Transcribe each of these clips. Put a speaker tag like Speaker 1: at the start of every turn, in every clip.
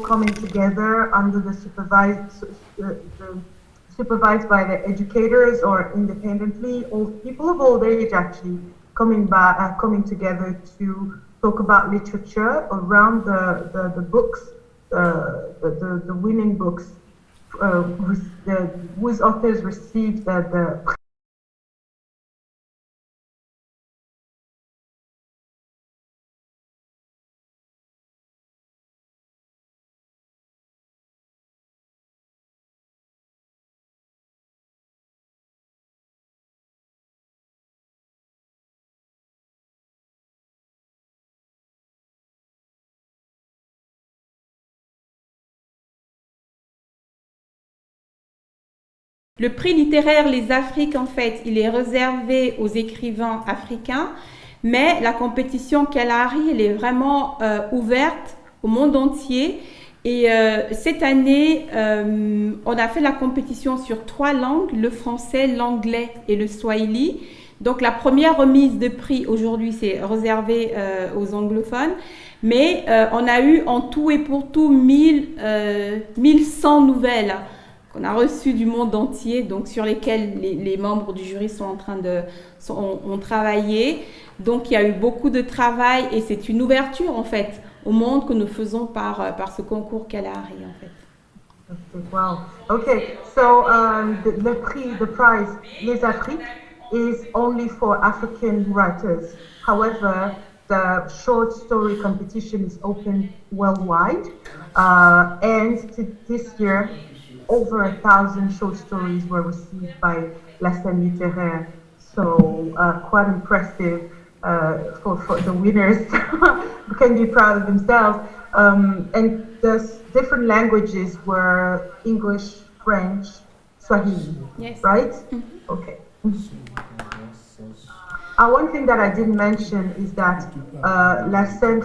Speaker 1: coming together under the supervised by the educators or independently, or people of old age actually coming together to talk about literature around the books, the winning books, whose authors received the
Speaker 2: Le prix littéraire Les Afriques, en fait, il est réservé aux écrivains africains, mais la compétition Kalahari, elle est vraiment ouverte au monde entier. Et cette année, on a fait la compétition sur 3 langues, le français, l'anglais et le swahili. Donc la première remise de prix aujourd'hui, c'est réservé aux anglophones. Mais on a eu en tout et pour tout 1100 nouvelles qu'on a reçues du monde entier, donc sur lesquelles les membres du jury ont travaillé. Donc il y a eu beaucoup de travail et c'est une ouverture en fait au monde que nous faisons par ce concours Kalahari en fait.
Speaker 1: Wow. Okay. So the prize Les Afriques is only for African writers. However, the short story competition is open worldwide, and this year over 1,000 short stories were received by La Scène Littéraire. So quite impressive for the winners who can be proud of themselves. And the different languages were English, French, Swahili,
Speaker 2: yes.
Speaker 1: Right? Mm-hmm. Okay. One thing that I didn't mention is that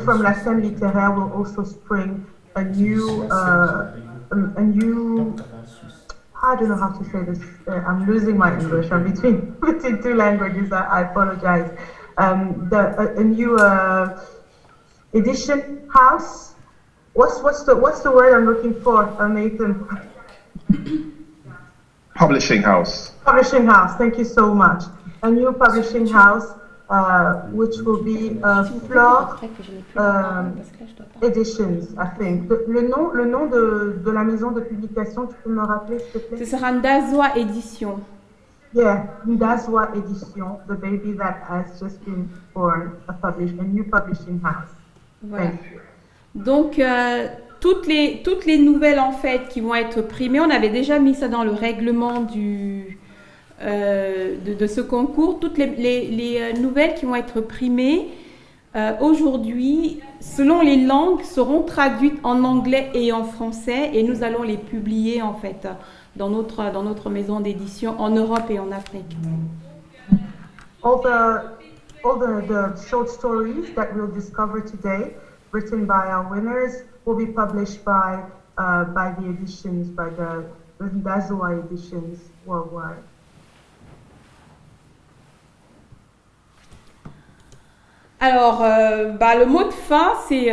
Speaker 1: from La Scène Littéraire will also spring a new I don't know how to say this. I'm losing my English. I'm between 2 languages. I apologize. A new edition house. What's the word I'm looking for, Nathan?
Speaker 3: Publishing house.
Speaker 1: Publishing house. Thank you so much. A new publishing house, which will be Flore Editions, I think. Le nom de la maison de publication, tu peux me rappeler, s'il te plaît?
Speaker 2: Ce sera Ndazwa Édition.
Speaker 1: Yeah, Ndazwa Édition, the baby that has just been born, a new publishing house.
Speaker 2: Voilà. Donc, toutes les nouvelles en fait qui vont être primées, on avait déjà mis ça dans le règlement de ce concours. Toutes les nouvelles qui vont être primées aujourd'hui, selon les langues, seront traduites en anglais et en français et nous allons les publier en fait dans notre maison d'édition en Europe et en Afrique.
Speaker 1: All the short stories that we'll discover today, written by our winners, will be published by the editions, by the Ndazwa editions worldwide.
Speaker 2: Alors, le mot de fin, c'est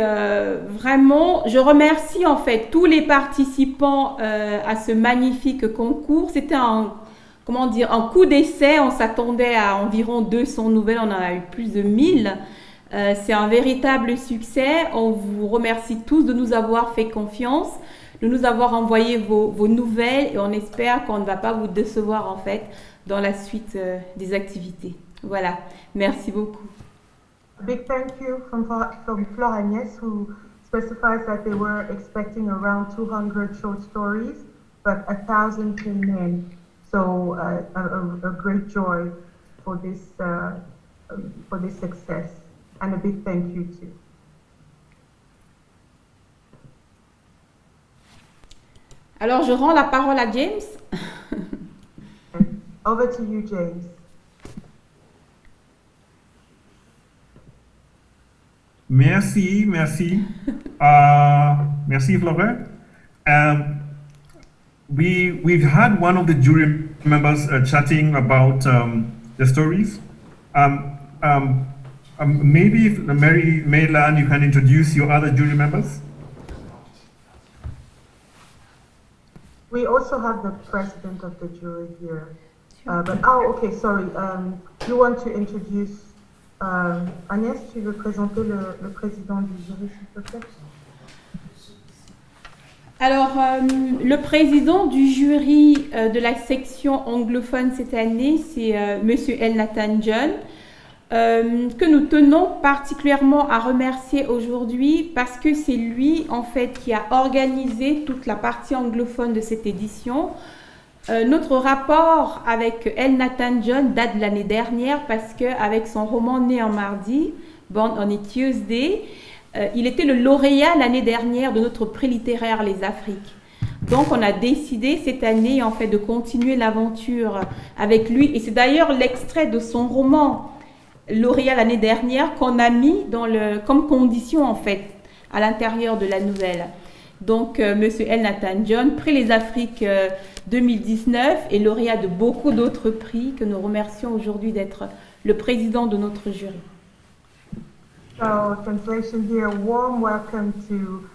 Speaker 2: vraiment, je remercie en fait tous les participants à ce magnifique concours. C'était un coup d'essai. On s'attendait à environ 200 nouvelles, on en a eu plus de 1000. C'est un véritable succès. On vous remercie tous de nous avoir fait confiance, de nous avoir envoyé vos nouvelles et on espère qu'on ne va pas vous décevoir en fait dans la suite des activités. Voilà, merci beaucoup.
Speaker 1: A big thank you from Flore Agnès, who specifies that they were expecting around 200 short stories, but 1,000 came in. So a great joy for this success, and a big thank you too.
Speaker 2: Alors je rends la parole à James.
Speaker 1: Over to you, James.
Speaker 4: Merci, Flore. We've had one of the jury members chatting about the stories. Maybe if Mary Mayland, you can introduce your other jury members.
Speaker 1: We also have the president of the jury here. Okay, sorry. You want to introduce Agnès, tu veux présenter le président du jury, s'il te plaît?
Speaker 2: Alors, le président du jury de la section anglophone cette année, c'est Monsieur Elnathan John, que nous tenons particulièrement à remercier aujourd'hui parce que c'est lui, en fait, qui a organisé toute la partie anglophone de cette édition. Notre rapport avec Elnathan John date de l'année dernière parce qu'avec son roman Né en mardi, Born on a Tuesday, il était le lauréat l'année dernière de notre prix littéraire Les Afriques. Donc on a décidé cette année en fait de continuer l'aventure avec lui et c'est d'ailleurs l'extrait de son roman lauréat l'année dernière qu'on a mis comme condition en fait à l'intérieur de la nouvelle. Donc Monsieur Elnathan John, prix Les Afriques 2019 et lauréat de beaucoup d'autres prix que nous remercions aujourd'hui d'être le président de notre jury.
Speaker 1: So, translation here, warm welcome to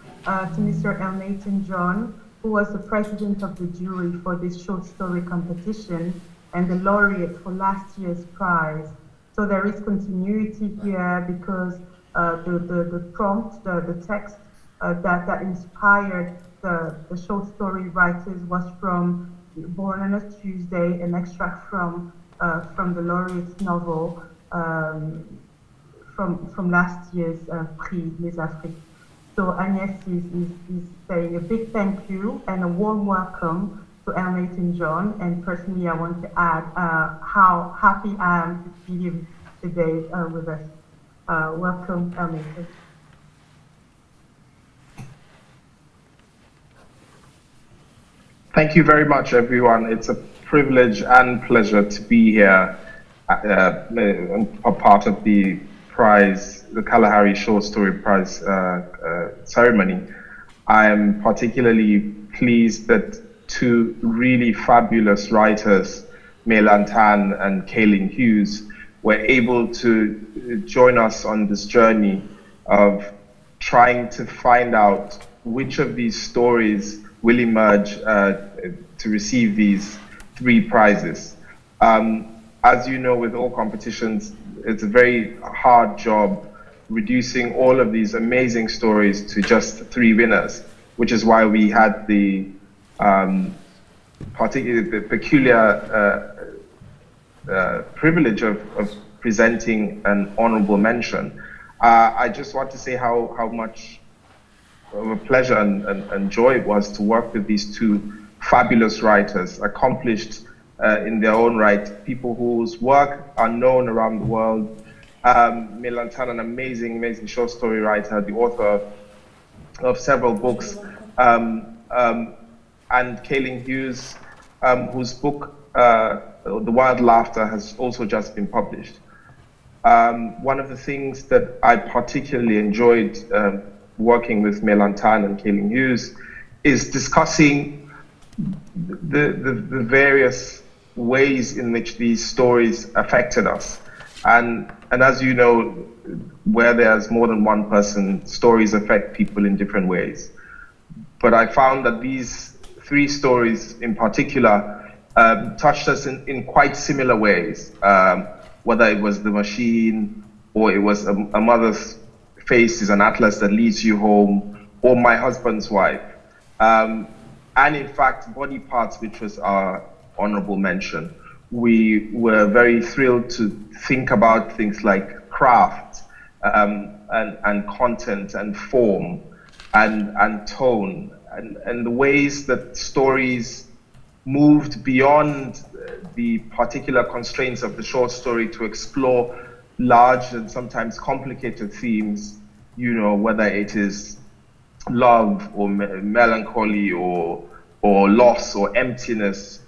Speaker 1: Mr. Elnathan John, who was the president of the jury for this short story competition and the laureate for last year's prize. So there is continuity here because the prompt, the text that inspired the short story writers was from Born on a Tuesday, an extract from the laureate's novel, from last year's Prix Les Afriques. So Agnès is saying a big thank you and a warm welcome to Elnathan John. And personally, I want to add how happy I am to see him today with us. Welcome, Elnathan.
Speaker 3: Thank you very much, everyone. It's a privilege and pleasure to be here, a part of the prize, the Kalahari Short Story Prize ceremony. I am particularly pleased that two really fabulous writers, Melantan and Kaylin Hughes, were able to join us on this journey of trying to find out which of these stories will emerge to receive these three prizes. As you know, with all competitions, it's a very hard job reducing all of these amazing stories to just three winners, which is why we had the peculiar privilege of presenting an honorable mention. I just want to say how much of a pleasure and joy it was to work with these two fabulous writers, accomplished in their own right, people whose work are known around the world. Melantan, an amazing short story writer, the author of several books, and Kaylin Hughes, whose book, The Wild Laughter, has also just been published. One of the things that I particularly enjoyed working with Melantan and Kaylin Hughes is discussing the various ways in which these stories affected us. And as you know, where there's more than one person, stories affect people in different ways. But I found that these three stories in particular touched us in quite similar ways, whether it was The Machine, or it was a mother's face is an atlas that leads you home, or My Husband's Wife. And in fact, Body Parts, which was our honorable mention. We were very thrilled to think about things like craft and content and form and tone and the ways that stories moved beyond the particular constraints of the short story to explore large and sometimes complicated themes, you know, whether it is love or melancholy or loss or emptiness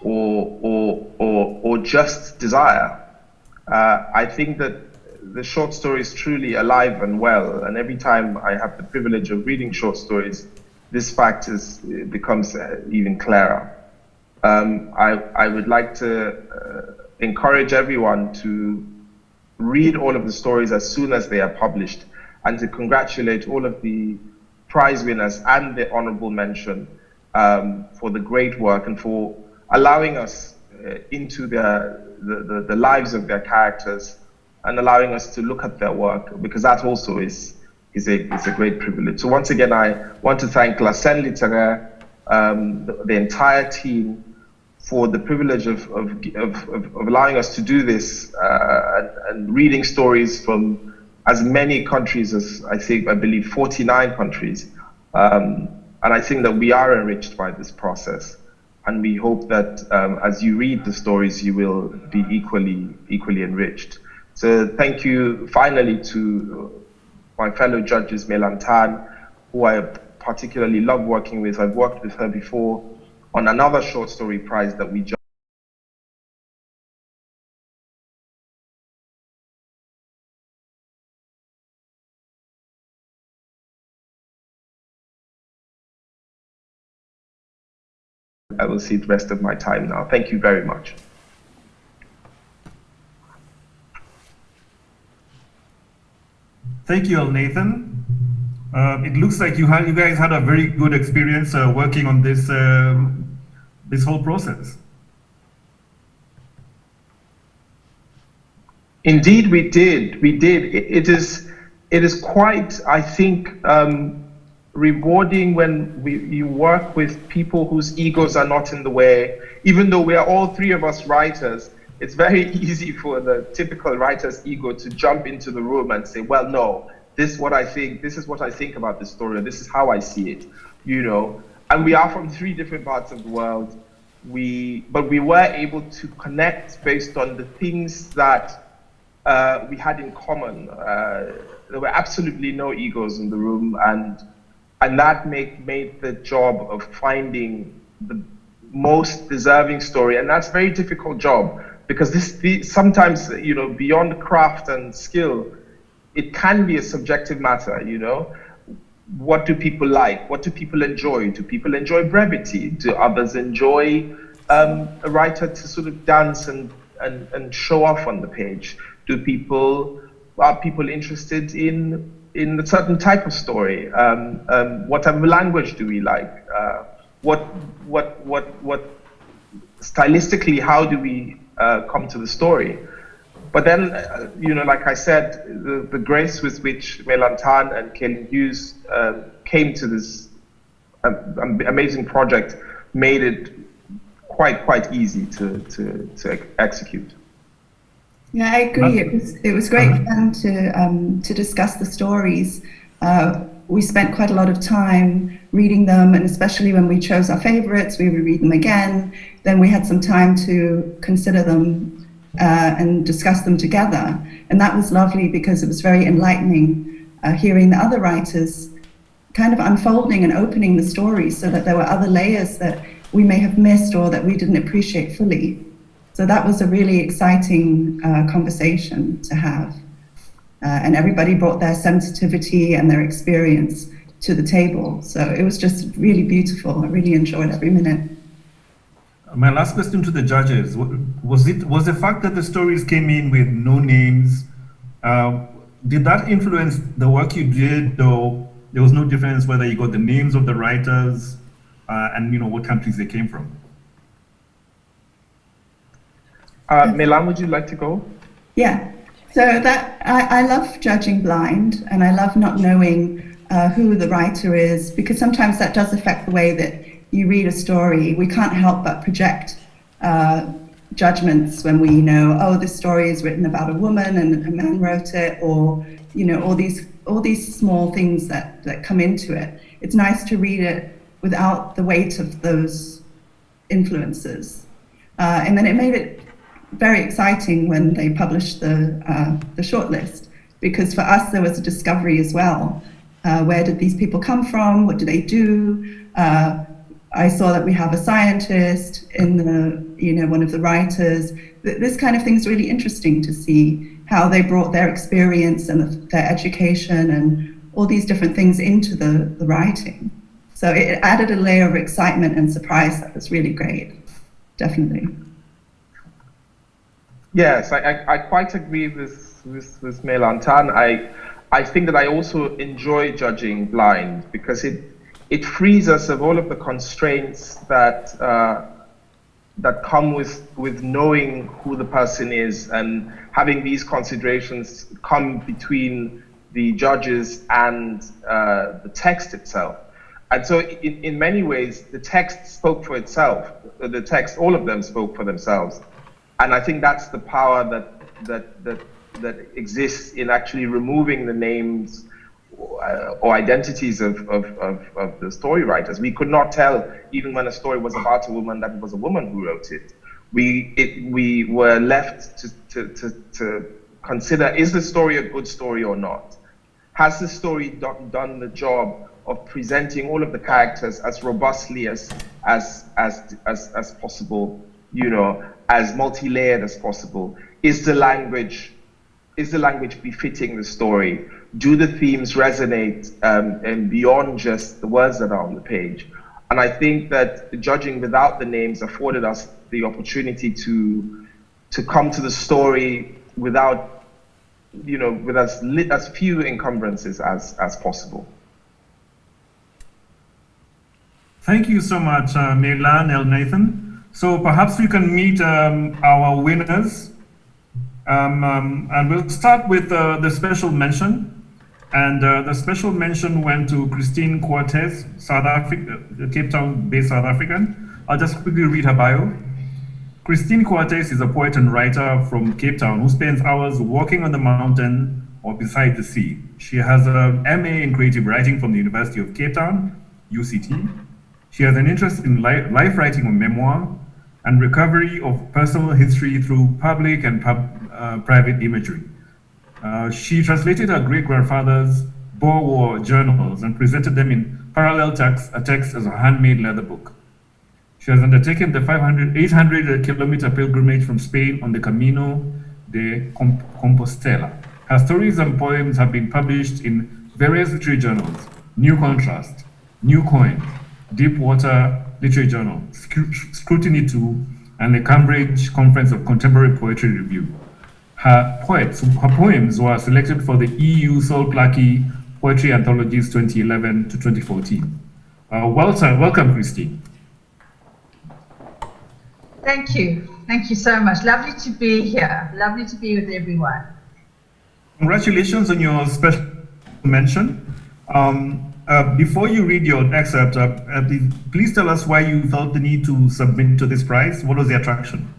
Speaker 3: or just desire. I think that the short story is truly alive and well, and every time I have the privilege of reading short stories, this fact becomes even clearer. I would like to encourage everyone to read all of the stories as soon as they are published, and to congratulate all of the prize winners and the honorable mention for the great work and for allowing us into the lives of their characters and allowing us to look at their work, because that also is a great privilege. So once again, I want to thank La Scène Littéraire, the entire team, for the privilege of allowing us to do this and reading stories from as many countries as I believe 49 countries. And I think that we are enriched by this process. And we hope that as you read the stories, you will be equally enriched. So thank you finally to my fellow judges, Melantan, who I particularly love working with. I've worked with her before on another short story prize that we just I will see the rest of my time now. Thank you very much.
Speaker 4: Thank you, El Nathan. It looks like you guys had a very good experience working on this this whole process.
Speaker 3: Indeed, we did. We did. It is quite, I think, rewarding when you work with people whose egos are not in the way. Even though we are all three of us writers, it's very easy for the typical writer's ego to jump into the room and say, well, no, this is what I think about this story, or this is how I see it, you know. And we are from three different parts of the world. But we were able to connect based on the things that we had in common. There were absolutely no egos in the room, and that made the job of finding the most deserving story, and that's a very difficult job, because sometimes, you know, beyond craft and skill, it can be a subjective matter, you know. What do people like? What do people enjoy? Do people enjoy brevity? Do others enjoy a writer to sort of dance and show off on the page? Are people interested in a certain type of story? What type of language do we like? What stylistically, how do we come to the story? But then, you know, like I said, the grace with which Melantan and Kaylin Hughes came to this amazing project made it quite easy to execute.
Speaker 5: Yeah, I agree. It was great fun to discuss the stories. We spent quite a lot of time reading them, and especially when we chose our favorites, we would read them again. Then we had some time to consider them and discuss them together. And that was lovely, because it was very enlightening hearing the other writers kind of unfolding and opening the stories, so that there were other layers that we may have missed or that we didn't appreciate fully. So that was a really exciting conversation to have. And everybody brought their sensitivity and their experience to the table. So it was just really beautiful. I really enjoyed every minute.
Speaker 4: My last question to the judges, was the fact that the stories came in with no names, did that influence the work you did, though there was no difference whether you got the names of the writers and, you know, what countries they came from?
Speaker 3: Melan, would you like to go?
Speaker 5: Yeah, so that I love judging blind, and I love not knowing who the writer is, because sometimes that does affect the way that you read a story. We can't help but project judgments when we know, oh, this story is written about a woman and a man wrote it, or, you know, all these small things that come into it. It's nice to read it without the weight of those influences. And then it made it very exciting when they published the shortlist, because for us there was a discovery as well. Where did these people come from? What do they do? I saw that we have a scientist in one of the writers. This kind of thing is really interesting to see how they brought their experience and their education and all these different things into the writing. So it added a layer of excitement and surprise that was really great, definitely.
Speaker 3: Yes, I quite agree with Melantan. I think that I also enjoy judging blind, because it frees us of all of the constraints that that come with knowing who the person is and having these considerations come between the judges and the text itself. And so in many ways, the text spoke for itself. The text, all of them spoke for themselves. And I think that's the power that exists in actually removing the names or identities of the story writers. We could not tell, even when a story was about a woman, that it was a woman who wrote it. We were left to consider, is the story a good story or not? Has the story done the job of presenting all of the characters as robustly as possible, you know, as multi-layered as possible? Is the language befitting the story? Do the themes resonate and beyond just the words that are on the page? And I think that judging without the names afforded us the opportunity to come to the story without, you know, with as few encumbrances as possible.
Speaker 4: Thank you so much, Meylan El Nathan. So perhaps we can meet our winners. And we'll start with the special mention. And the special mention went to Christine Cortez, South Africa, Cape Town-based South African. I'll just quickly read her bio. Christine Cortez is a poet and writer from Cape Town who spends hours walking on the mountain or beside the sea. She has an MA in creative writing from the University of Cape Town, UCT. She has an interest in life writing or memoir and recovery of personal history through public and private imagery. She translated her great-grandfather's Boer War journals and presented them in parallel text as a handmade leather book. She has undertaken the 800-kilometer pilgrimage from Spain on the Camino de Compostela. Her stories and poems have been published in various literary journals: New Contrast, New Coin, Deep Water Literary Journal, Scrutiny 2, and the Cambridge Conference of Contemporary Poetry Review. Her poems were selected for the EU Sol Plaatje Poetry Anthologies 2011 to 2014. Welcome, Christine.
Speaker 6: Thank you. Thank you so much. Lovely to be here. Lovely to be with everyone.
Speaker 4: Congratulations on your special mention. Before you read your excerpt, please tell us why you felt the need to submit to this prize. What was the attraction?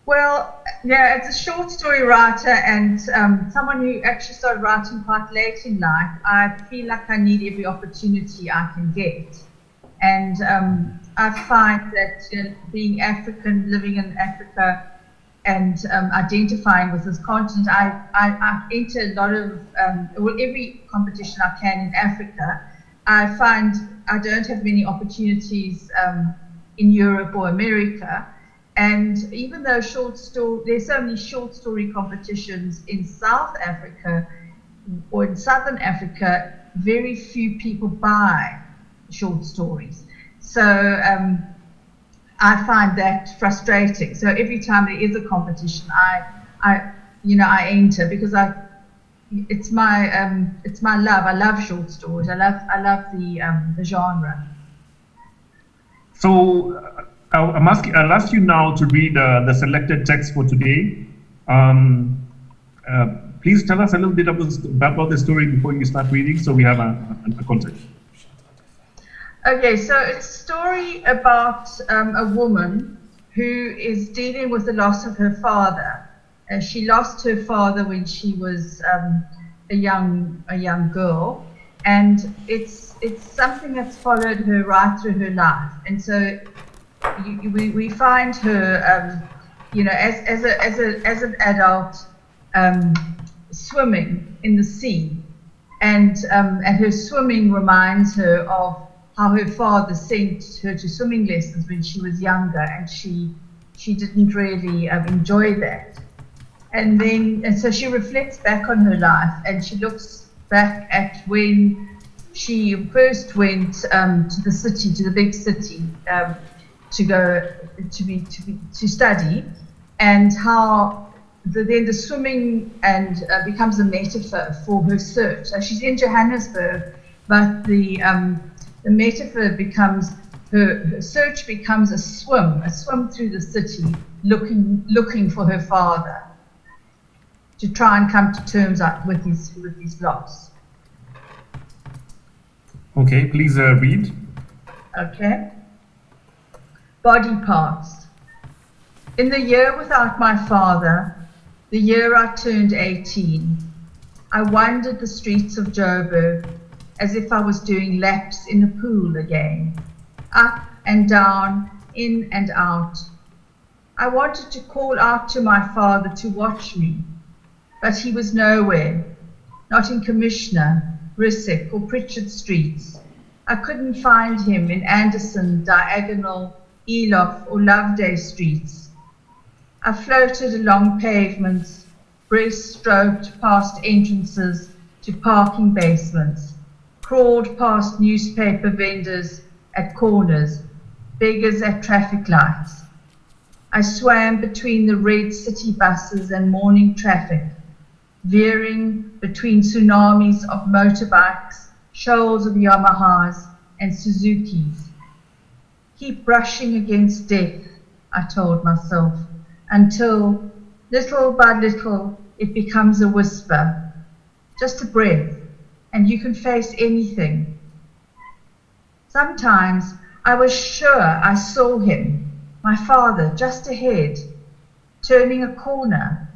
Speaker 6: Well, yeah, as a short story writer and someone who actually started writing quite late in life, I feel like I need every opportunity I can get. And I find that being African, living in Africa, and identifying with this continent, I enter a lot of, every competition I can in Africa. I find I don't have many opportunities in Europe or America. And even though there's so many short story competitions in South Africa or in Southern Africa, very few people buy short stories. So I find that frustrating. So every time there is a competition, I enter because it's my love. I love short stories. I love the genre.
Speaker 4: So I'll ask you now to read the selected text for today. Please tell us a little bit about the story before you start reading, so we have a context.
Speaker 6: Okay, so it's a story about a woman who is dealing with the loss of her father. She lost her father when she was a young girl, and it's something that's followed her right through her life. And so we find her, as an adult, swimming in the sea, and her swimming reminds her of how her father sent her to swimming lessons when she was younger, and she didn't really enjoy that. And so she reflects back on her life, and she looks back at when she first went to the city, to the big city, to go to study, and how then the swimming becomes a metaphor for her search. So she's in Johannesburg, but the metaphor becomes her search becomes a swim through the city, looking for her father, to try and come to terms with his loss.
Speaker 4: Okay, please read.
Speaker 6: Okay. Body parts. In the year without my father, the year I turned 18, I wandered the streets of Joburg as if I was doing laps in a pool again, up and down, in and out. I wanted to call out to my father to watch me, but he was nowhere, not in Commissioner, Rissik or Pritchard streets. I couldn't find him in Anderson, Diagonal, Elof or Loveday streets. I floated along pavements, breast-stroked past entrances to parking basements, crawled past newspaper vendors at corners, beggars at traffic lights. I swam between the red city buses and morning traffic, veering between tsunamis of motorbikes, shoals of Yamahas and Suzukis. Keep brushing against death, I told myself, until, little by little, it becomes a whisper, just a breath, and you can face anything. Sometimes I was sure I saw him, my father, just ahead, turning a corner.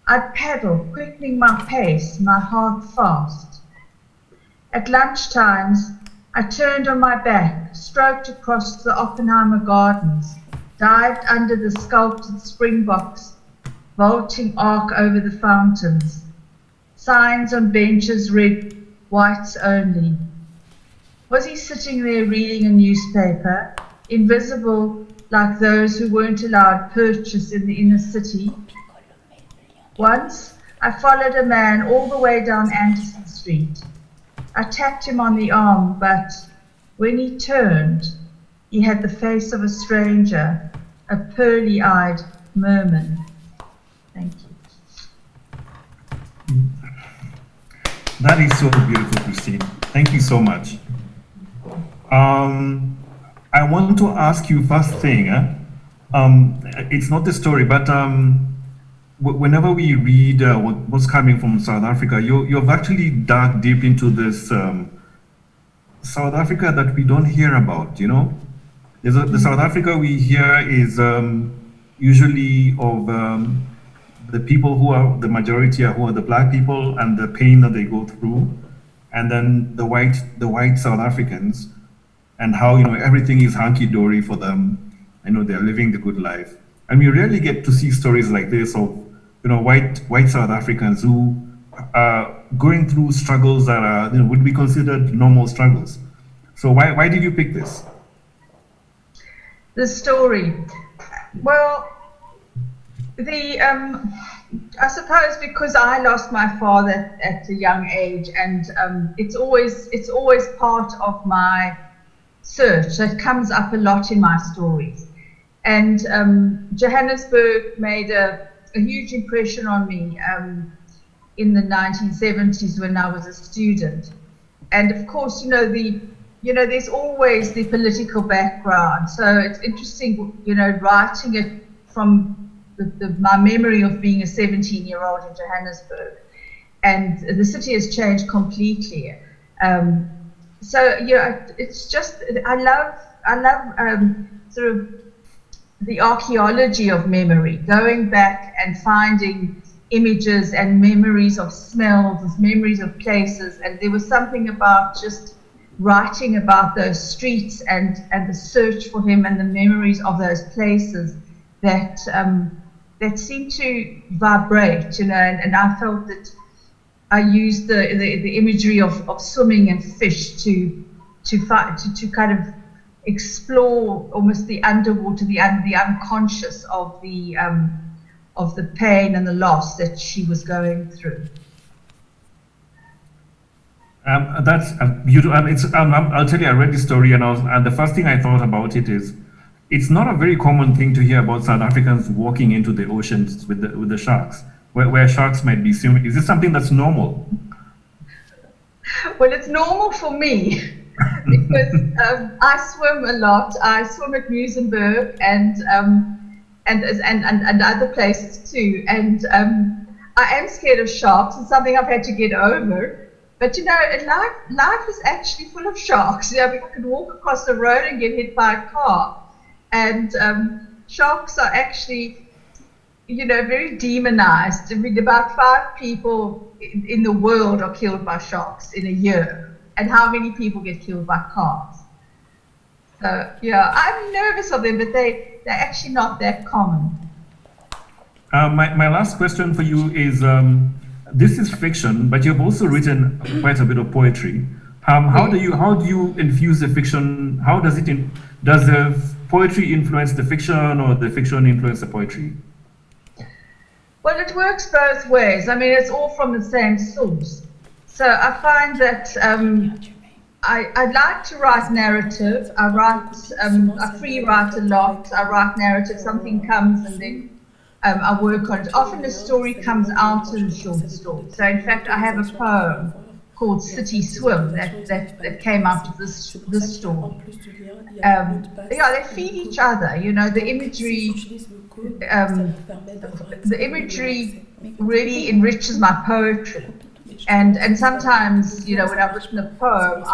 Speaker 6: I'd paddle, quickening my pace, my heart fast. At lunch times, I turned on my back, stroked across the Oppenheimer Gardens, dived under the sculpted springboks, vaulting arc over the fountains. Signs on benches read, whites only. Was he sitting there reading a newspaper, invisible like those who weren't allowed purchase in the inner city? Once, I followed a man all the way down Anderson Street. I tapped him on the arm, but when he turned, he had the face of a stranger, a pearly-eyed merman. Thank you.
Speaker 4: That is so beautiful, Christine. Thank you so much. I want to ask you first thing, it's not the story, but whenever we read what's coming from South Africa, you've actually dug deep into this South Africa that we don't hear about, you know? The South Africa we hear is usually of the people who are the majority, who are the black people, and the pain that they go through, and then the white South Africans, and how, you know, everything is hunky-dory for them. I know they're living the good life. And we rarely get to see stories like this of, you know, white South Africans who are going through struggles that are, you know, would be considered normal struggles. So why did you pick this?
Speaker 6: The story. Well, I suppose because I lost my father at a young age, and it's always part of my search that comes up a lot in my stories. And Johannesburg made a huge impression on me in the 1970s when I was a student. And of course, there's always the political background. So it's interesting, writing it from my memory of being a 17-year-old in Johannesburg. And the city has changed completely. It's just, I love sort of the archaeology of memory, going back and finding images and memories of smells, memories of places. And there was something about just writing about those streets and the search for him and the memories of those places that seemed to vibrate, and I felt that I used the imagery of swimming and fish to kind of explore almost the underwater, the unconscious of the pain and the loss that she was going through.
Speaker 4: That's beautiful. I'll tell you, I read the story, and the first thing I thought about it is, it's not a very common thing to hear about South Africans walking into the oceans with the sharks, where sharks might be swimming. Is this something that's normal?
Speaker 6: Well, it's normal for me because I swim a lot. I swim at Musenberg and other places too. And I am scared of sharks. It's something I've had to get over. But you know, life is actually full of sharks. You know, people can walk across the road and get hit by a car. And sharks are actually, you know, very demonized. I mean, about 5 people in the world are killed by sharks in a year. And how many people get killed by cars? So, yeah, I'm nervous of them, but they're actually not that common.
Speaker 4: My last question for you is, this is fiction, but you've also written quite a bit of poetry. How do you infuse the fiction? How does does the poetry influence the fiction, or the fiction influence the poetry?
Speaker 6: Well, it works both ways. I mean, it's all from the same source. So I find that I like to write narrative. I free write a lot. I write narrative. Something comes and then I work on it. Often a story comes out in a short story. So in fact, I have a poem called City Swim that came out of this story. Yeah, they feed each other. You know, the imagery really enriches my poetry. And sometimes, you know, when I've written a poem,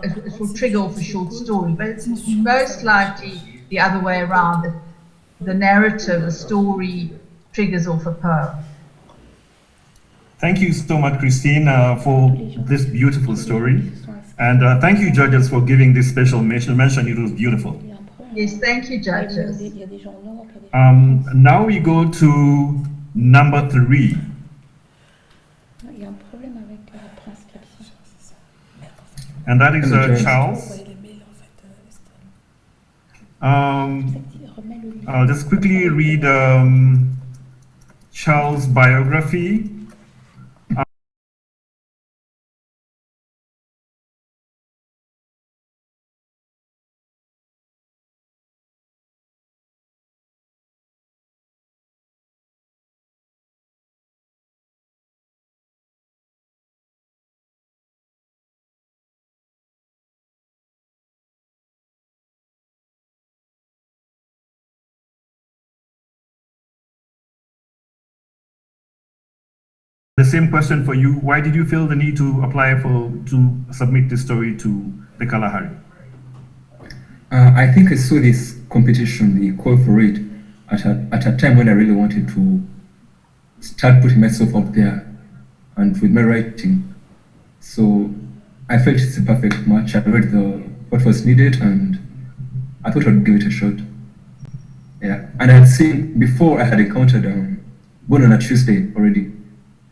Speaker 6: it will trigger off a short story, but it's most likely the other way around. The narrative, the story triggers off a poem.
Speaker 4: Thank you so much, Christine, for this beautiful story. And thank you, judges, for giving this special mention. It was beautiful.
Speaker 6: Yes, thank you, judges.
Speaker 4: Now we go to number 3. And that is Charles. I'll just quickly read Charles' biography. The same question for you. Why did you feel the need to apply to submit this story to the Kalahari?
Speaker 7: I think I saw this competition, the call for it, at a time when I really wanted to start putting myself out there and with my writing. So I felt it's a perfect match. I read what was needed and I thought I'd give it a shot. Yeah, and I had seen before I had encountered Born on a Tuesday already.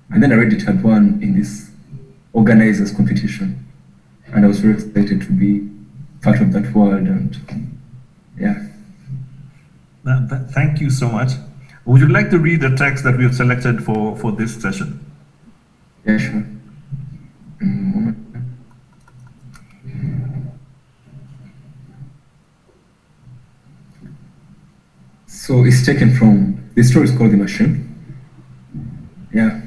Speaker 7: And then I read it had won in this organizers competition. And I was very excited to be part of that world, and yeah.
Speaker 4: Thank you so much. Would you like to read the text that we have selected for this session?
Speaker 7: Yeah, sure. So it's taken from, the story is called The Machine. Yeah.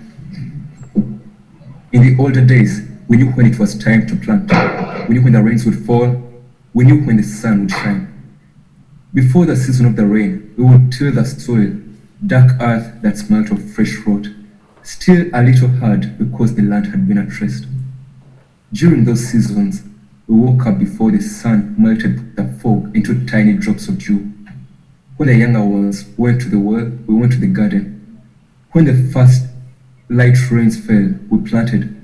Speaker 7: In the older days, we knew when it was time to plant. We knew when the rains would fall. We knew when the sun would shine. Before the season of the rain, we would till the soil, dark earth that smelt of fresh rot, still a little hard because the land had been at rest. During those seasons, we woke up before the sun melted the fog into tiny drops of dew. When the younger ones went to the well, we went to the garden. When the first light rains fell, we planted,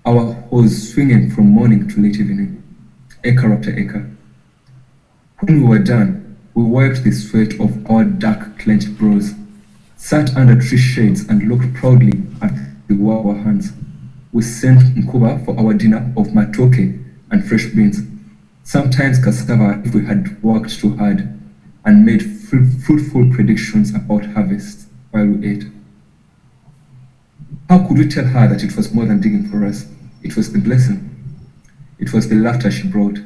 Speaker 7: our hose swinging from morning to late evening, acre after acre. When we were done, we wiped the sweat of our dark clenched brows, sat under tree shades and looked proudly at the work of our hands. We sent Nkuba for our dinner of matoke and fresh beans, sometimes cassava if we had worked too hard, and made fruitful predictions about harvest while we ate. How could we tell her that it was more than digging for us? It was the blessing. It was the laughter she brought.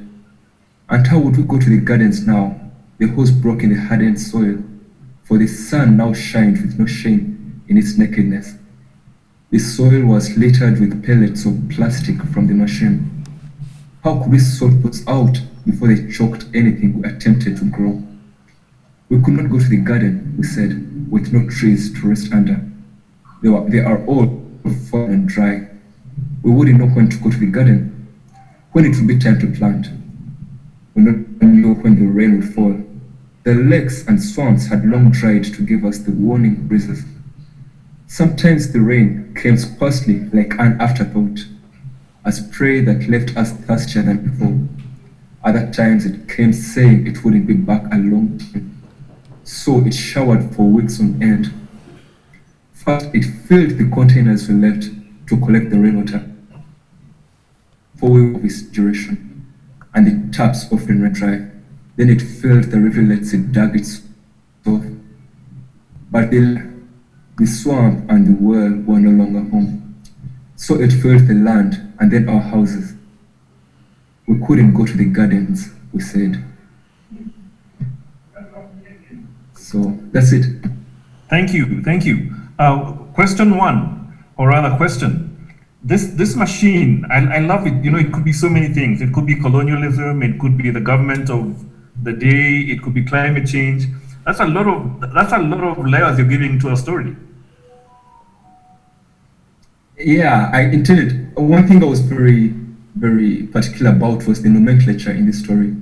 Speaker 7: And how would we go to the gardens now, the hose broke in the hardened soil, for the sun now shined with no shame in its nakedness. The soil was littered with pellets of plastic from the machine. How could we sort those out before they choked anything we attempted to grow? We could not go to the garden, we said, with no trees to rest under. They are all fallen and dry. We wouldn't know when to go to the garden, when it would be time to plant. We not knew when the rain would fall. The lakes and swamps had long dried to give us the warning breezes. Sometimes the rain came sparsely like an afterthought, a spray that left us thirstier than before. Other times it came saying it wouldn't be back a long time. So it showered for weeks on end. First, it filled the containers we left to collect the rainwater for weeks of its duration, and the taps often ran dry. Then it filled the rivulets it dug its off. But the swamp and the well were no longer home. So it filled the land and then our houses. We couldn't go to the gardens, we said. So that's it.
Speaker 4: Thank you, thank you. Question one, or rather question. This machine, I love it. You know, it could be so many things. It could be colonialism. It could be the government of the day. It could be climate change. That's a lot of layers you're giving to a story.
Speaker 7: Yeah, I intended. One thing I was very, very particular about was the nomenclature in the story.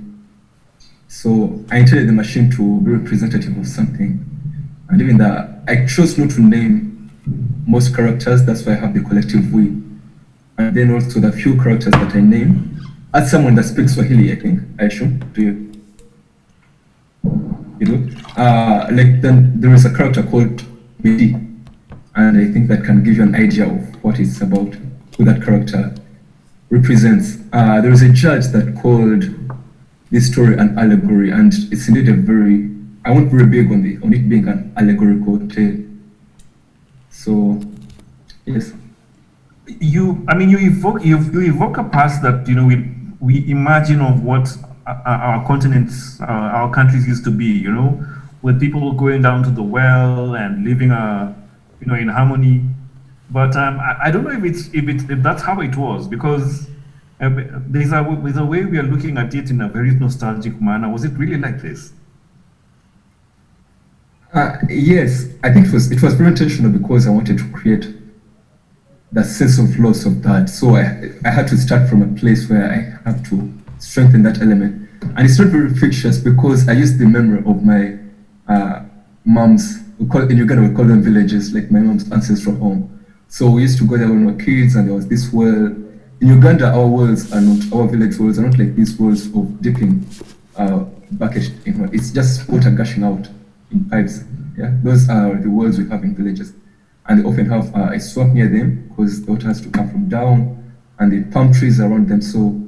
Speaker 7: So I intended the machine to be representative of something, and even that I chose not to name most characters. That's why I have the collective we. And then also the few characters that I name, as someone that speaks Swahili, I think, I assume, do you? You know, like then there is a character called Midi, and I think that can give you an idea of what it's about, who that character represents. There is a judge that called this story an allegory, and it's indeed a very, I won't be very big on it being an allegorical tale. So, yes.
Speaker 4: You evoke a past that, you know, we imagine of what our continents, our countries used to be, you know, with people going down to the well and living, you know, in harmony. But I don't know if that's how it was, because there's a way we are looking at it in a very nostalgic manner. Was it really like this?
Speaker 7: Yes, I think it was very intentional because I wanted to create that sense of loss of that. So I had to start from a place where I have to strengthen that element. And it's not very fictitious because I used the memory of my mom's, in Uganda we call them villages, like my mom's ancestral home. So we used to go there when we were kids, and there was this well. In Uganda, our village wells are not like these wells of dipping bucket in water. It's just water gushing out in pipes. Yeah, those are the wells we have in villages. And they often have a swamp near them because the water has to come from down, and the palm trees around them. So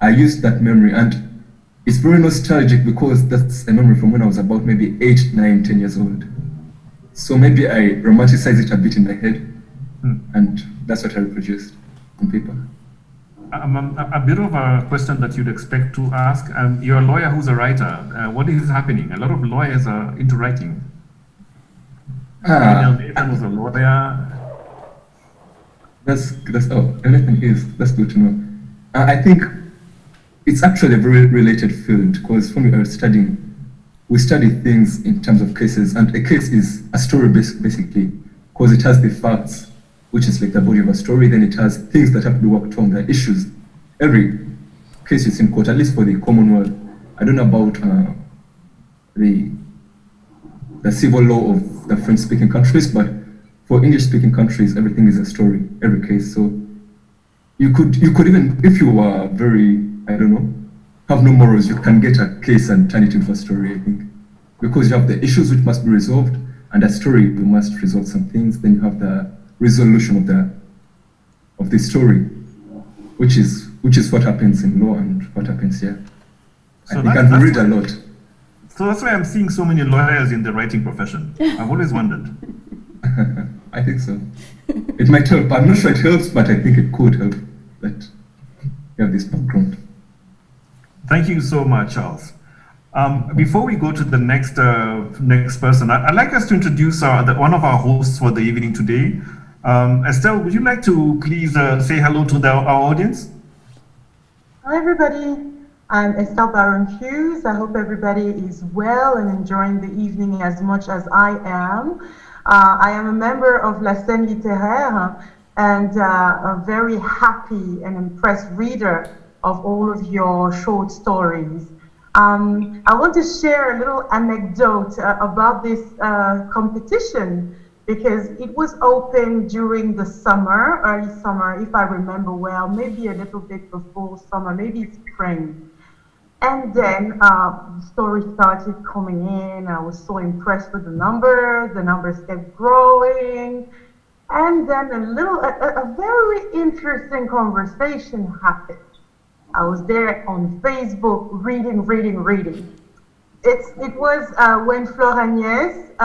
Speaker 7: I used that memory, and it's very nostalgic because that's a memory from when I was about maybe 8, 9, 10 years old. So maybe I romanticize it a bit in my head, and that's what I reproduced on paper.
Speaker 4: A bit of a question that you'd expect to ask. You're a lawyer who's a writer. What is happening? A lot of lawyers are into writing. Nathan was a lawyer.
Speaker 7: That's Nathan is. That's good to know. I think it's actually a very related field because when we study things in terms of cases, and a case is a story basically because it has the facts, which is like the body of a story. Then it has things that have to be worked on, the issues. Every case is in court, at least for the Commonwealth. I don't know about the civil law of the French-speaking countries, but for English-speaking countries, everything is a story, every case. So you could even, if you are very, I don't know, have no morals, you can get a case and turn it into a story, I think. Because you have the issues which must be resolved, and a story, you must resolve some things, then you have the resolution of the story, which is what happens in law and what happens here.
Speaker 4: So
Speaker 7: I think I've read a lot.
Speaker 4: So that's why I'm seeing so many lawyers in the writing profession. I've always wondered.
Speaker 7: I think so. It might help. I'm not sure it helps, but I think it could help that you have this background.
Speaker 4: Thank you so much, Charles. Before we go to the next person, I'd like us to introduce one of our hosts for the evening today. Estelle, would you like to please say hello to our audience?
Speaker 1: Hi everybody, I'm Estelle Baron Hughes. I hope everybody is well and enjoying the evening as much as I am. I am a member of La Scène Littéraire and a very happy and impressed reader of all of your short stories. I want to share a little anecdote about this competition because it was open during the summer, early summer, if I remember well, maybe a little bit before summer, maybe spring. And then stories started coming in. I was so impressed with the numbers kept growing. And then a very interesting conversation happened. I was there on Facebook reading. It was when Floragnes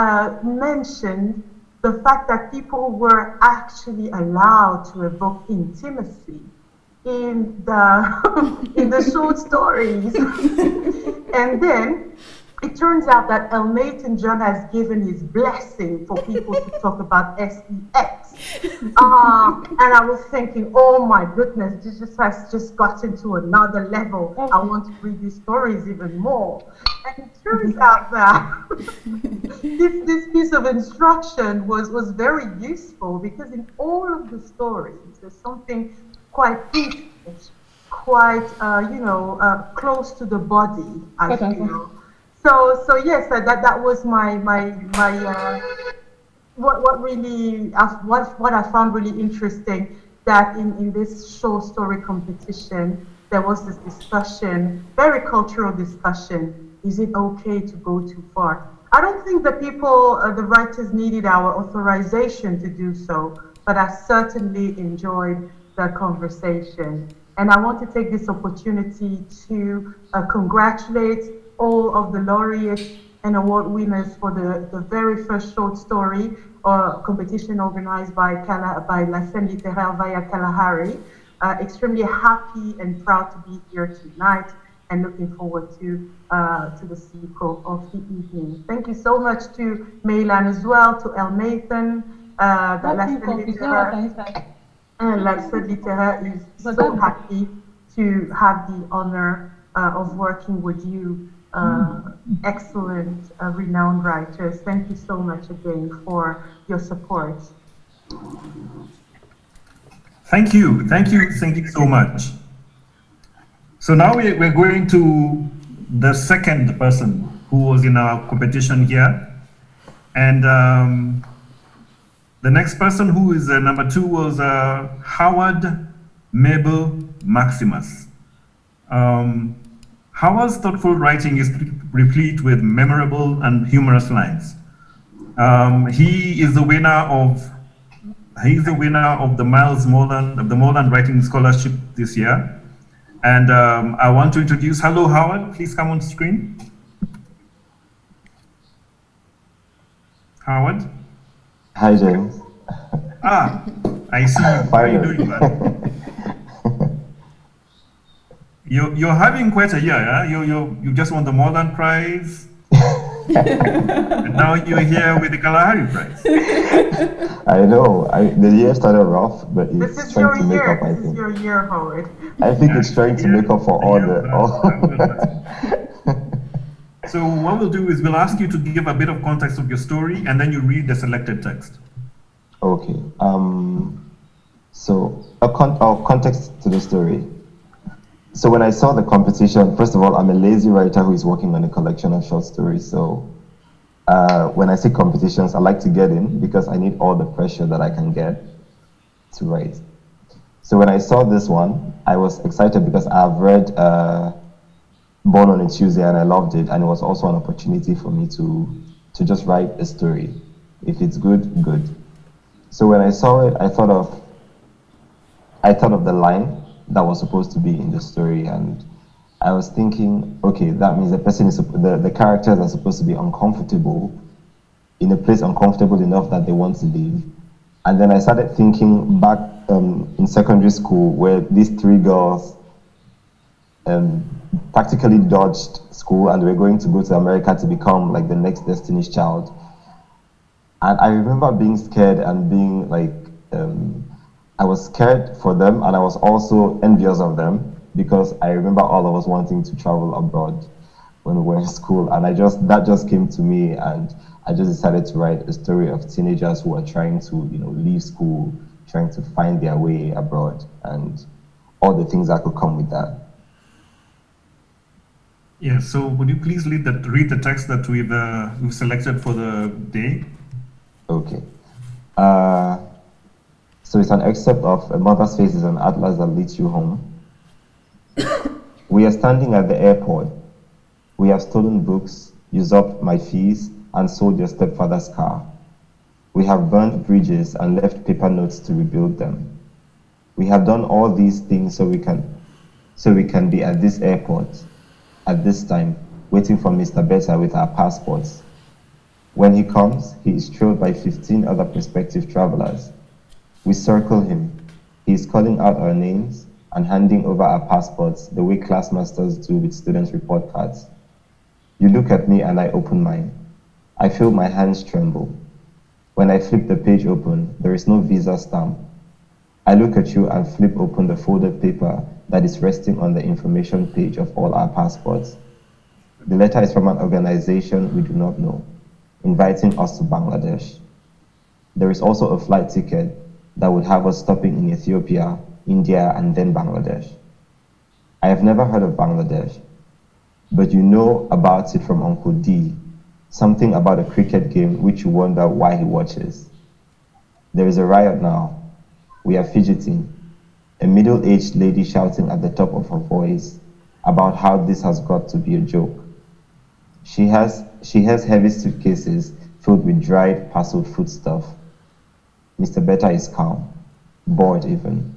Speaker 1: mentioned the fact that people were actually allowed to evoke intimacy in the in the short stories. And then it turns out that Elnathan John has given his blessing for people to talk about sex. And I was thinking, oh my goodness, this just has just gotten to another level. I want to read these stories even more. And it turns out that this piece of instruction was very useful because in all of the stories, there's something quite intimate, quite, close to the body, I feel. So yes, that was what I found really interesting, that in this short story competition there was this discussion, very cultural discussion. Is it okay to go too far? I don't think the writers needed our authorization to do so, but I certainly enjoyed the conversation. And I want to take this opportunity to congratulate all of the laureates and award winners for the very first short story competition organized by La Scène Littéraire via Kalahari. Extremely happy and proud to be here tonight and looking forward to the sequel of the evening. Thank you so much to Meylan as well, to Elnathan, La Scène Littéraire is so happy to have the honor of working with you, excellent, renowned writers. Thank you so much again for your support.
Speaker 4: Thank you so much. So now we're going to the second person who was in our competition here. And the next person, who is number 2, was Howard Mabel Maximus. Howard's thoughtful writing is replete with memorable and humorous lines. He is the winner of the Miles Moreland Writing Scholarship this year. And I want to introduce, hello Howard, please come on screen. Howard?
Speaker 8: Hi James.
Speaker 4: I see you. How are you doing, man? You're having quite a year, yeah? You just won the Moreland Prize. And now you're here with the Kalahari Prize.
Speaker 8: I know. The year started rough, but it's trying to make up, I think.
Speaker 1: This is your year, Howard.
Speaker 8: I think it's trying to make up for all the...
Speaker 4: So what we'll do is we'll ask you to give a bit of context of your story, and then you read the selected text.
Speaker 8: Okay. So context to the story. So when I saw the competition, first of all, I'm a lazy writer who is working on a collection of short stories. So when I see competitions, I like to get in because I need all the pressure that I can get to write. So when I saw this one, I was excited because I've read Born on a Tuesday and I loved it. And it was also an opportunity for me to just write a story. If it's good, good. So when I saw it, I thought of the line that was supposed to be in the story, and I was thinking, okay, that means the characters are supposed to be uncomfortable, in a place uncomfortable enough that they want to leave. And then I started thinking back in secondary school, where these 3 girls practically dodged school and were going to go to America to become like the next Destiny's Child. And I remember being scared and being like I was scared for them, and I was also envious of them because I remember all of us wanting to travel abroad when we were in school, and that just came to me, and I just decided to write a story of teenagers who are trying to, leave school, trying to find their way abroad, and all the things that could come with that.
Speaker 4: Yeah. So, would you please read the text that we've selected for the day?
Speaker 8: Okay. So it's an excerpt of A Mother's Face is an Atlas that leads you home. We are standing at the airport. We have stolen books, usurped my fees, and sold your stepfather's car. We have burned bridges and left paper notes to rebuild them. We have done all these things so we can be at this airport at this time, waiting for Mr. Beta with our passports. When he comes, he is trailed by 15 other prospective travelers. We circle him. He is calling out our names and handing over our passports the way class masters do with students' report cards. You look at me and I open mine. I feel my hands tremble. When I flip the page open, there is no visa stamp. I look at you and flip open the folded paper that is resting on the information page of all our passports. The letter is from an organization we do not know, inviting us to Bangladesh. There is also a flight ticket that would have us stopping in Ethiopia, India, and then Bangladesh. I have never heard of Bangladesh, but you know about it from Uncle D, something about a cricket game which you wonder why he watches. There is a riot now. We are fidgeting. A middle-aged lady shouting at the top of her voice about how this has got to be a joke. She has heavy suitcases filled with dried, parceled foodstuff. Mr. Beta is calm, bored even,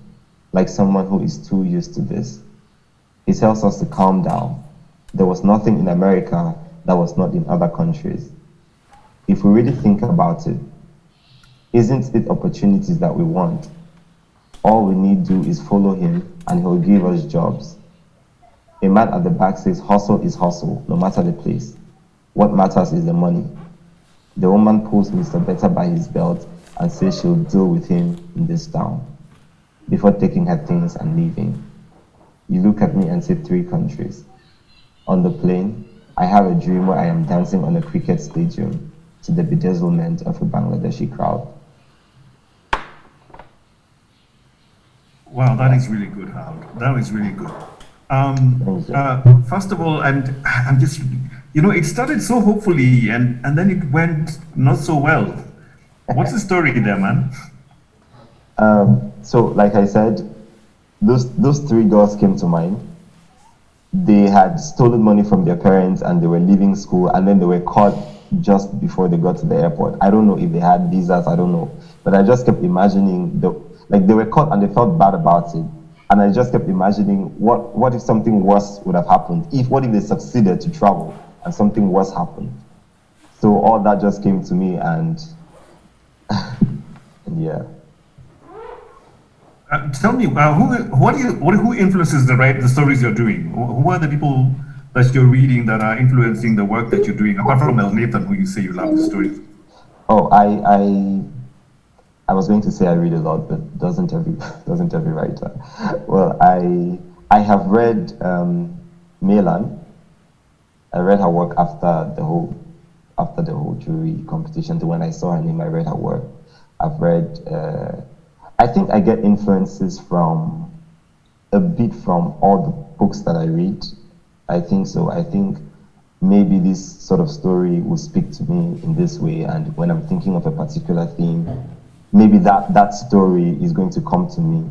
Speaker 8: like someone who is too used to this. He tells us to calm down. There was nothing in America that was not in other countries. If we really think about it, isn't it opportunities that we want? All we need to do is follow him and he'll give us jobs. A man at the back says hustle is hustle, no matter the place. What matters is the money. The woman pulls Mr. Beta by his belt and says she'll deal with him in this town before taking her things and leaving. You look at me and say 3 countries. On the plane, I have a dream where I am dancing on a cricket stadium to the bedazzlement of a Bangladeshi crowd.
Speaker 4: Wow, that is really good, Harold. That is really good. First of all, I'm just, it started so hopefully and then it went not so well. What's the story there, man?
Speaker 8: So, like I said, those 3 girls came to mind. They had stolen money from their parents and they were leaving school, and then they were caught just before they got to the airport. I don't know if they had visas, I don't know. But I just kept imagining, they were caught and they felt bad about it. And I just kept imagining what if something worse would have happened? What if they succeeded to travel and something worse happened? So all that just came to me, and yeah.
Speaker 4: Tell me, who influences the stories you're doing? Who are the people that you're reading that are influencing the work that you're doing, apart from El Nathan, who you say you love the stories?
Speaker 8: Oh, I was going to say I read a lot, but doesn't every writer? Well, I have read Melan. I read her work after the whole jury competition. When I saw her name, I read her work. I've read. I think I get influences from a bit from all the books that I read. I think so. I think maybe this sort of story will speak to me in this way, and when I'm thinking of a particular theme, maybe that story is going to come to me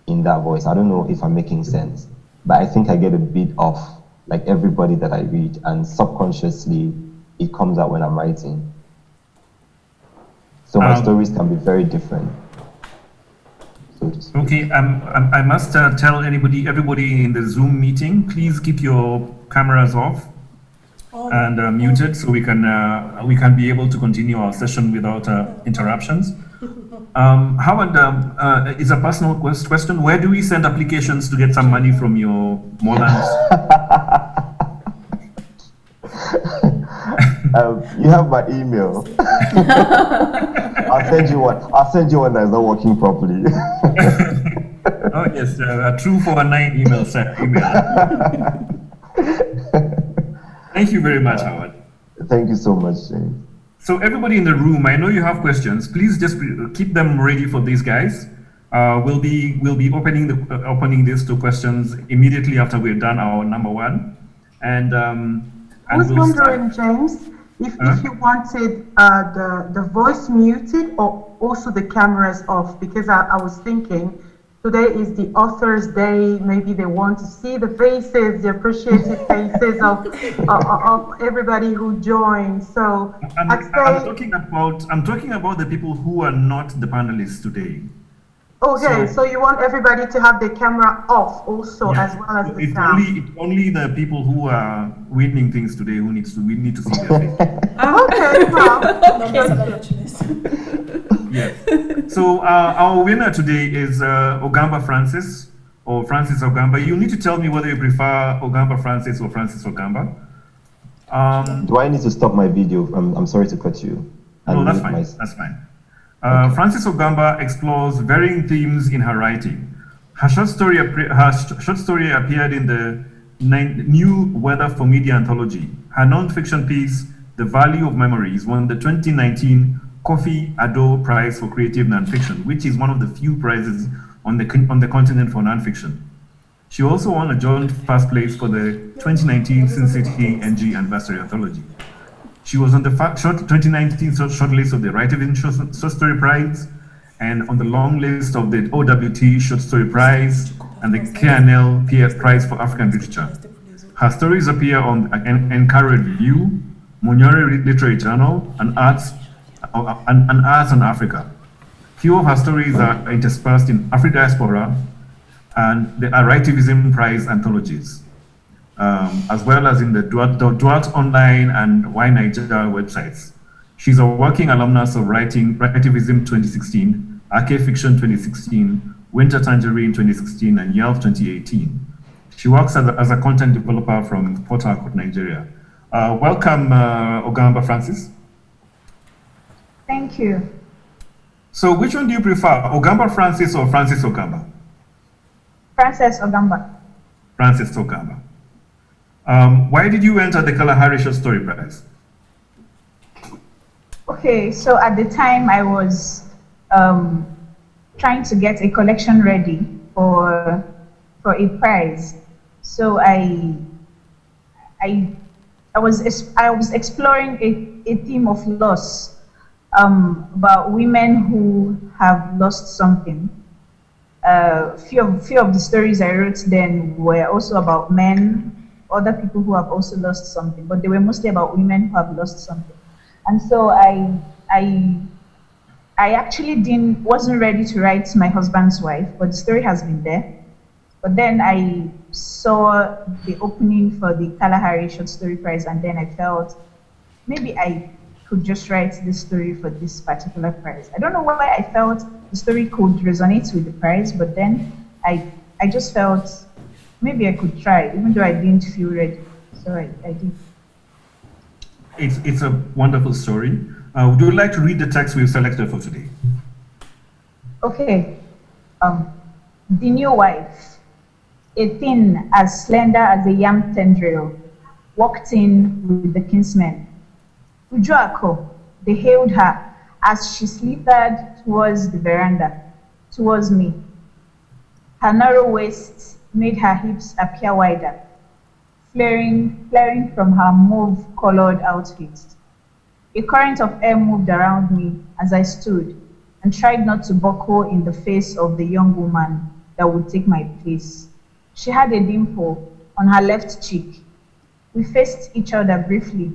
Speaker 8: in that voice. I don't know if I'm making sense, but I think I get a bit of like everybody that I read, and subconsciously it comes out when I'm writing. So my stories can be very different.
Speaker 4: Okay, I must tell everybody in the Zoom meeting, please keep your cameras off and muted, so we can be able to continue our session without interruptions. Howard, it's a personal question. Where do we send applications to get some money from your Molans?
Speaker 8: You have my email. I'll send you one. I'll send you one that's not working properly.
Speaker 4: Oh yes, a true 419 email. Thank you very much, Howard.
Speaker 8: Thank you so much, James.
Speaker 4: So everybody in the room, I know you have questions. Please just keep them ready for these guys. We'll be opening this to questions immediately after we're done our number one. And
Speaker 1: I was wondering, James, if you wanted the voice muted or also the cameras off, because I was thinking today is the Authors' Day. Maybe they want to see the faces, the appreciated faces of everybody who joined. So
Speaker 4: I'm talking about the people who are not the panelists today.
Speaker 1: Okay, so you want everybody to have the camera off also, as well as the sound.
Speaker 4: It's only the people who are winning things today we need to see their face.
Speaker 1: Okay, well.
Speaker 4: Yes. So our winner today is Ogamba Francis, or Francis Ogamba. You need to tell me whether you prefer Ogamba Francis or Francis Ogamba.
Speaker 8: Do I need to stop my video? I'm sorry to cut you.
Speaker 4: No, that's fine. That's fine. Francis Ogamba explores varying themes in her writing. Her short story appeared in the New Weather for Media anthology. Her non-fiction piece, The Value of Memories, won the 2019 Kofi Addo Prize for Creative Nonfiction, which is one of the few prizes on the continent for nonfiction. She also won a joint first place for the 2019 Sin City NG Anniversary Anthology. She was on the 2019 shortlist of the Writer Within Short Story Prize and on the long list of the OWT Short Story Prize and the KANAL Prize for African Literature. Her stories appear on Ankara Review, Munyori Literary Journal, and Arts on Africa. Few of her stories are interspersed in Afro-Diaspora and the Writivism Prize anthologies, as well as in the Duat Online and Why Nigeria websites. She's a working alumnus of Writivism 2016, Ake Fiction 2016, Winter Tangerine 2016, and YELF 2018. She works as a content developer from Port Harcourt, Nigeria. Welcome, Ogamba Francis.
Speaker 9: Thank you.
Speaker 4: So which one do you prefer, Ogamba Francis or Francis Ogamba?
Speaker 9: Francis Ogamba.
Speaker 4: Francis Ogamba. Why did you enter the Kalahari Short Story Prize?
Speaker 9: Okay, so at the time I was trying to get a collection ready for a prize. So I was exploring a theme of loss, about women who have lost something. Few of the stories I wrote then were also about men, other people who have also lost something, but they were mostly about women who have lost something. And so I actually wasn't ready to write My Husband's Wife, but the story has been there. But then I saw the opening for the Kalahari Short Story Prize, and then I felt maybe I could just write this story for this particular prize. I don't know why I felt the story could resonate with the prize, but then I just felt maybe I could try, even though I didn't feel ready. So I did.
Speaker 4: It's a wonderful story. Would you like to read the text we've selected for today?
Speaker 9: Okay. The new wife, a thin as slender as a yam tendril, walked in with the kinsmen. Ujuako, they hailed her as she slithered towards the veranda, towards me. Her narrow waist made her hips appear wider, flaring from her mauve-colored outfit. A current of air moved around me as I stood and tried not to buckle in the face of the young woman that would take my place. She had a dimple on her left cheek. We faced each other briefly,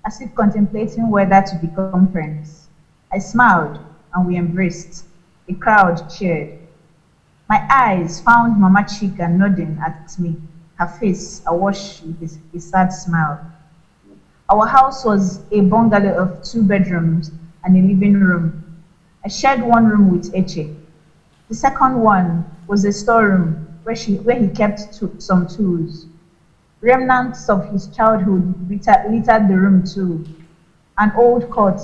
Speaker 9: as if contemplating whether to become friends. I smiled and we embraced. The crowd cheered. My eyes found Mama Chika nodding at me, her face awash with a sad smile. Our house was a bungalow of 2 bedrooms and a living room. I shared one room with Eche. The second one was a storeroom where he kept some tools. Remnants of his childhood littered the room too. An old cot,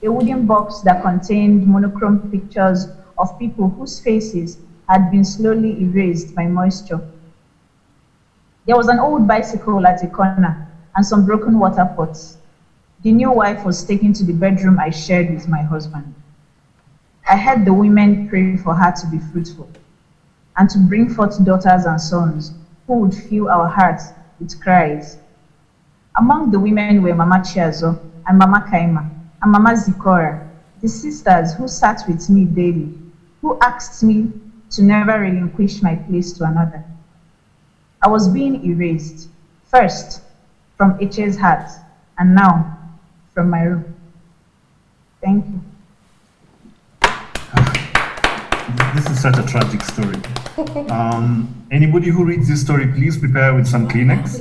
Speaker 9: a wooden box that contained monochrome pictures of people whose faces had been slowly erased by moisture. There was an old bicycle at a corner and some broken water pots. The new wife was taken to the bedroom I shared with my husband. I heard the women pray for her to be fruitful and to bring forth daughters and sons who would fill our hearts with cries. Among the women were Mama Chiazo and Mama Kaima and Mama Zikora, the sisters who sat with me daily, who asked me to never relinquish my place to another. I was being erased, first from H's heart, and now from my room. Thank you.
Speaker 4: This is such a tragic story. Anybody who reads this story, please prepare with some Kleenex.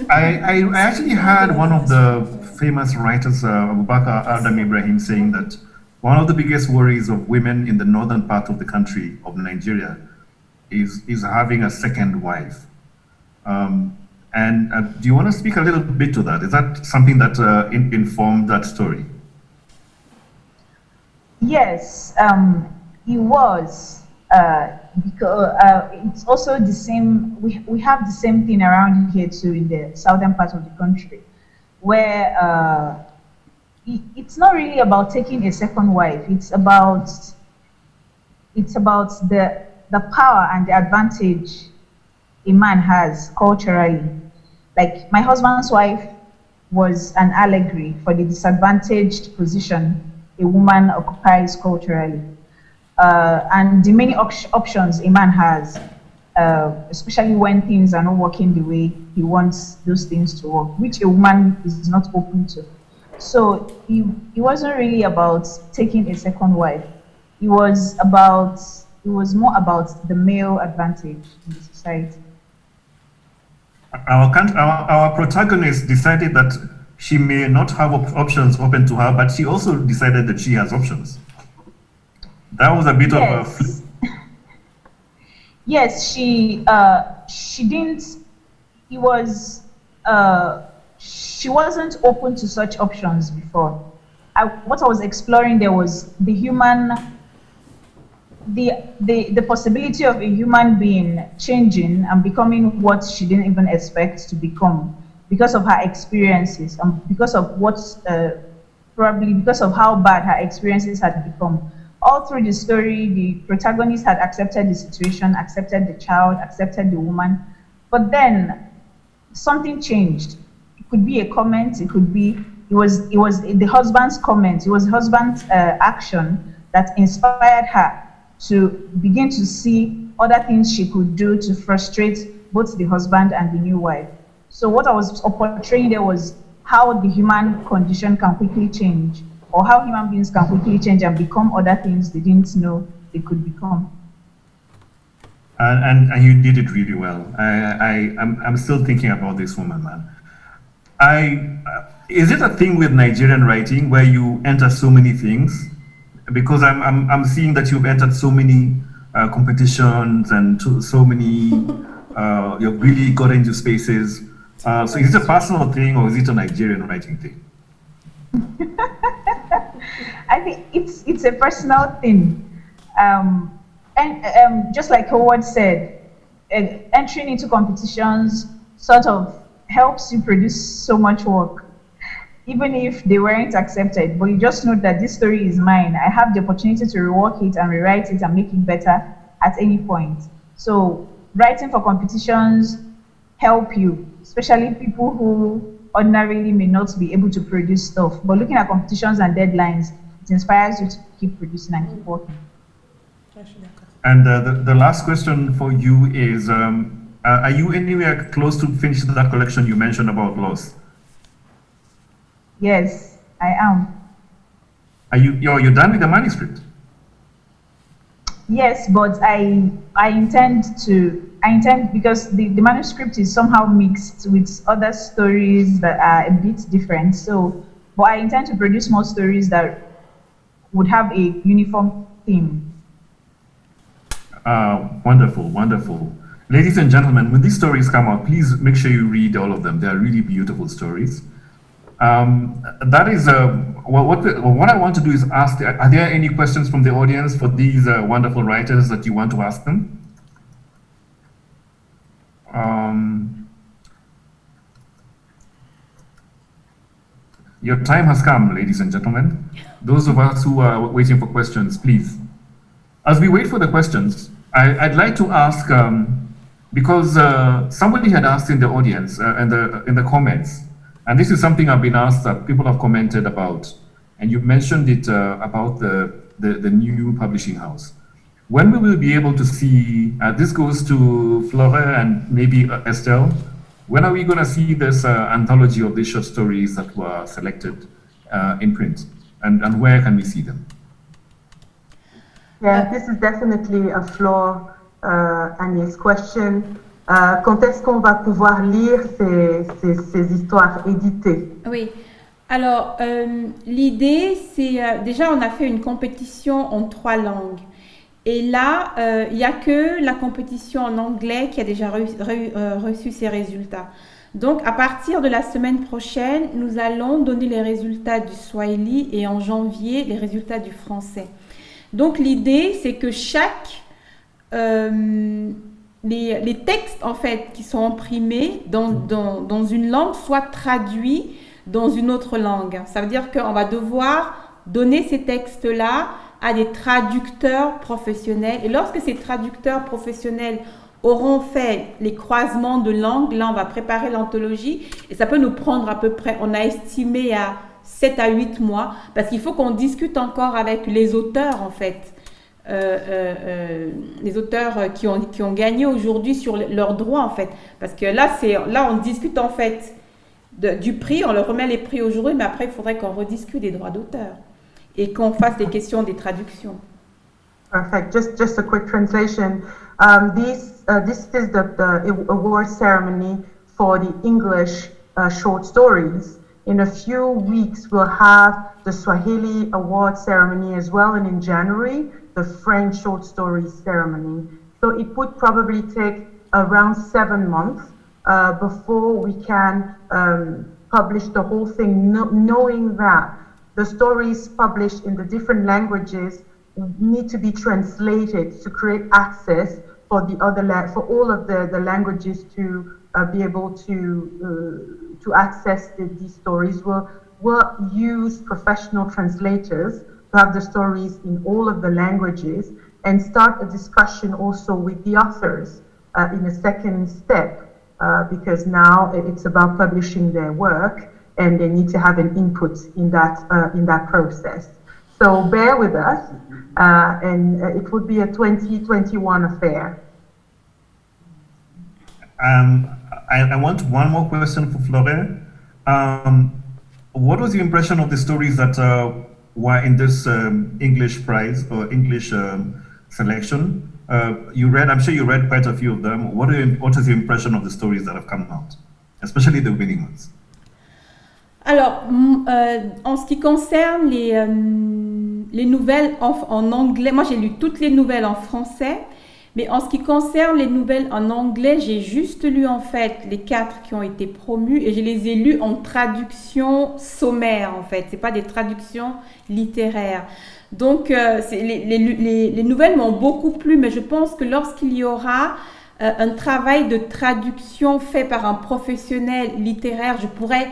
Speaker 4: I actually heard one of the famous writers, Abubakar Adam Ibrahim, saying that one of the biggest worries of women in the northern part of the country, of Nigeria, is having a second wife. Do you want to speak a little bit to that? Is that something that informed that story?
Speaker 9: Yes, it was. Because it's also the same, we have the same thing around here too in the southern part of the country, where it's not really about taking a second wife. It's about the power and the advantage a man has culturally. Like my husband's wife was an allegory for the disadvantaged position a woman occupies culturally. And the many options a man has, especially when things are not working the way he wants those things to work, which a woman is not open to. So it wasn't really about taking a second wife. It was more about the male advantage in the society.
Speaker 4: Our protagonist decided that she may not have options open to her, but she also decided that she has options. That was a bit of a flip.
Speaker 9: Yes, she didn't. She wasn't open to such options before. What I was exploring there was the possibility of a human being changing and becoming what she didn't even expect to become because of her experiences and because of probably because of how bad her experiences had become. All through the story, the protagonist had accepted the situation, accepted the child, accepted the woman, but then something changed. It could be a comment, it was the husband's comment, it was the husband's action that inspired her to begin to see other things she could do to frustrate both the husband and the new wife. So what I was portraying there was how the human condition can quickly change, or how human beings can quickly change and become other things they didn't know they could become.
Speaker 4: And you did it really well. I'm still thinking about this woman, man. Is it a thing with Nigerian writing where you enter so many things? Because I'm seeing that you've entered so many competitions and so many, you've really got into spaces. So is it a personal thing or is it a Nigerian writing thing?
Speaker 9: I think it's a personal thing. And just like Howard said, entering into competitions sort of helps you produce so much work, even if they weren't accepted. But you just know that this story is mine. I have the opportunity to rework it and rewrite it and make it better at any point. So writing for competitions help you, especially people who ordinarily may not be able to produce stuff. But looking at competitions and deadlines, it inspires you to keep producing and keep working.
Speaker 4: And the last question for you is, are you anywhere close to finishing that collection you mentioned about loss?
Speaker 9: Yes, I am.
Speaker 4: You're done with the manuscript?
Speaker 9: Yes, but I intend because the manuscript is somehow mixed with other stories that are a bit different. So, but I intend to produce more stories that would have a uniform theme.
Speaker 4: Wonderful, wonderful. Ladies and gentlemen, when these stories come out, please make sure you read all of them. They are really beautiful stories. That is what I want to do is ask. Are there any questions from the audience for these wonderful writers that you want to ask them? Your time has come, ladies and gentlemen. Those of us who are waiting for questions, please. As we wait for the questions, I'd like to ask, because somebody had asked in the audience, in the comments, and this is something I've been asked that people have commented about, and you mentioned it about the new publishing house. When we will be able to see, this goes to Flora and maybe Estelle, when are we going to see this anthology of these short stories that were selected in print? And where can we see them?
Speaker 1: Yeah, this is definitely a Flora Agnès question. Quand est-ce qu'on va pouvoir lire ces histoires éditées?
Speaker 2: Oui. Alors, l'idée, c'est... déjà, on a fait une compétition en 3 langues. Et là, il n'y a que la compétition en anglais qui a déjà reçu ses résultats. Donc, à partir de la semaine prochaine, nous allons donner les résultats du Swahili et en janvier, les résultats du français. Donc, l'idée, c'est que chaque... les textes, en fait, qui sont imprimés dans une langue soient traduits dans une autre langue. Ça veut dire qu'on va devoir donner ces textes-là à des traducteurs professionnels. Et lorsque ces traducteurs professionnels auront fait les croisements de langues, là, on va préparer l'anthologie et ça peut nous prendre à peu près, on a estimé à 7 à 8 mois, parce qu'il faut qu'on discute encore avec les auteurs, en fait. Les auteurs qui ont gagné aujourd'hui sur leurs droits, en fait. Parce que là, on discute, en fait, du prix, on leur remet les prix aujourd'hui, mais après, il faudrait qu'on rediscute des droits d'auteur. Et qu'on fasse des questions des traductions.
Speaker 1: Perfect. Just a quick translation. This is the award ceremony for the English short stories. In a few weeks, we'll have the Swahili award ceremony as well, and in January, the French short stories ceremony. So it would probably take around 7 months before we can publish the whole thing, knowing that the stories published in the different languages need to be translated to create access for the for all of the languages to be able to access these stories. We'll use professional translators to have the stories in all of the languages and start a discussion also with the authors in a second step because now it's about publishing their work. And they need to have an input in that process. So bear with us, and it would be a 2021 affair.
Speaker 4: I want one more question for Flore. What was your impression of the stories that were in this English prize or English selection? I'm sure you read quite a few of them. What is your impression of the stories that have come out, especially the winning ones?
Speaker 2: Alors, en ce qui concerne les nouvelles en anglais, moi j'ai lu toutes les nouvelles en français, mais en ce qui concerne les nouvelles en anglais, j'ai juste lu en fait les 4 qui ont été promues et je les ai lues en traduction sommaire en fait, c'est pas des traductions littéraires. Donc les nouvelles m'ont beaucoup plu, mais je pense que lorsqu'il y aura un travail de traduction fait par un professionnel littéraire, je pourrais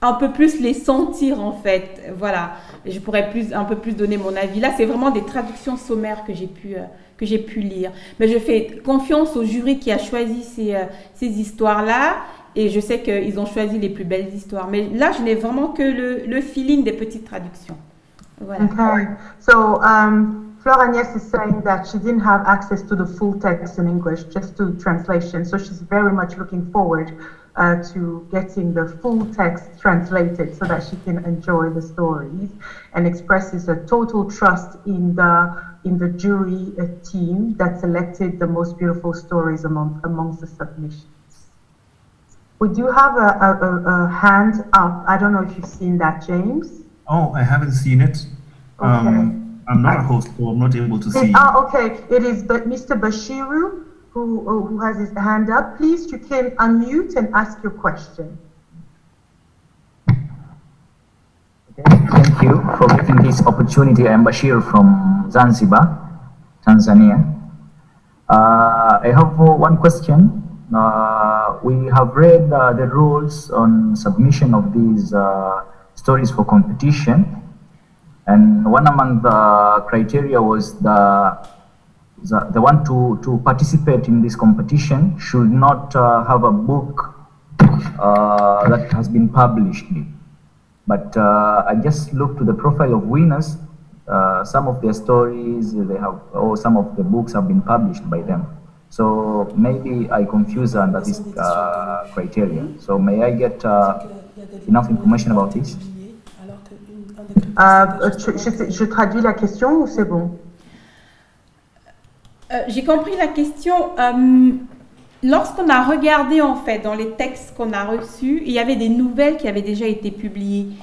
Speaker 2: un peu plus les sentir en fait, voilà, je pourrais un peu plus donner mon avis. Là, c'est vraiment des traductions sommaires que j'ai pu lire. Mais je fais confiance au jury qui a choisi ces histoires-là et je sais qu'ils ont choisi les plus belles histoires. Mais là, je n'ai vraiment que le feeling des petites traductions. Voilà.
Speaker 1: Okay, so Flora Agnès is saying that she didn't have access to the full text in English, just to translation. So she's very much looking forward to getting the full text translated so that she can enjoy the stories, and expresses a total trust in the jury team that selected the most beautiful stories amongst the submissions. We do have a hand up. I don't know if you've seen that, James.
Speaker 4: Oh, I haven't seen it.
Speaker 1: Okay.
Speaker 4: I'm not a host, so I'm not able to see.
Speaker 1: Okay. It is Mr. Bashiru who has his hand up. Please, you can unmute and ask your question.
Speaker 10: Thank you for giving this opportunity. I'm Bashir from Zanzibar, Tanzania. I have one question. We have read the rules on submission of these stories for competition, and one among the criteria was the one to participate in this competition should not have a book that has been published. But I just looked to the profile of winners. Some of their stories they have, or some of the books have been published by them. So maybe I confuse under this criteria. So may I get enough information about this?
Speaker 1: Je traduis la question ou c'est bon?
Speaker 2: J'ai compris la question. Lorsqu'on a regardé en fait dans les textes qu'on a reçus, il y avait des nouvelles qui avaient déjà été publiées.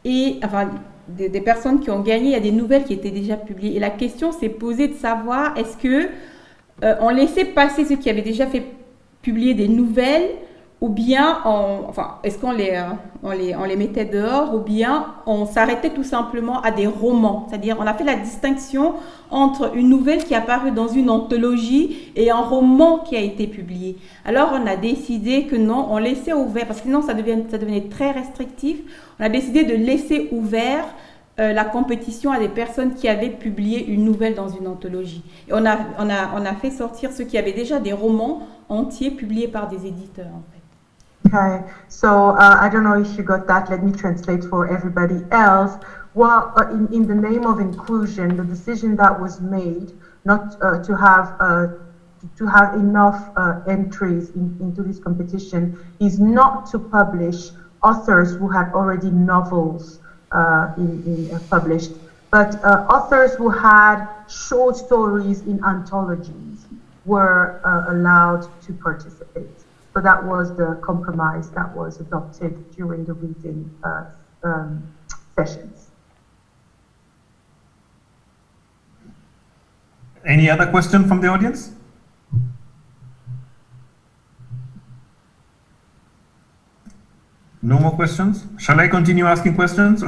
Speaker 2: Et enfin, des personnes qui ont gagné, il y a des nouvelles qui étaient déjà publiées. Et la question s'est posée de savoir est-ce que on laissait passer ceux qui avaient déjà fait publier des nouvelles, ou bien est-ce qu'on les mettait dehors, ou bien on s'arrêtait tout simplement à des romans. C'est-à-dire on a fait la distinction entre une nouvelle qui est apparue dans une anthologie et un roman qui a été publié. Alors on a décidé que non, on laissait ouvert, parce que sinon ça devenait très restrictif. On a décidé de laisser ouvert la compétition à des personnes qui avaient publié une nouvelle dans une anthologie. Et on a fait sortir ceux qui avaient déjà des romans entiers publiés par des éditeurs en fait.
Speaker 1: Okay, so I don't know if you got that. Let me translate for everybody else. Well, in the name of inclusion, the decision that was made not to have enough entries into this competition is not to publish authors who had already novels published, but authors who had short stories in anthologies were allowed to participate. So that was the compromise that was adopted during the reading sessions.
Speaker 4: Any other question from the audience? No more questions? Shall I continue asking questions?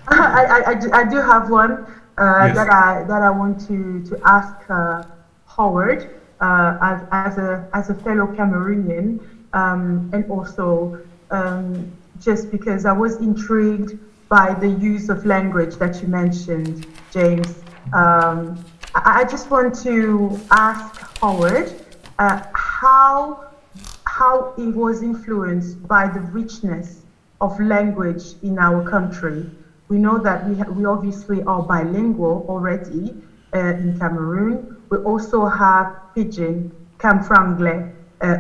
Speaker 1: I do have one
Speaker 4: Yes.
Speaker 1: that I want to ask Howard as a fellow Cameroonian, and also just because I was intrigued by the use of language that you mentioned, James. I just want to ask Howard how it was influenced by the richness of language in our country. We know that we obviously are bilingual already in Cameroon. We also have Pidgin, Camfranglais,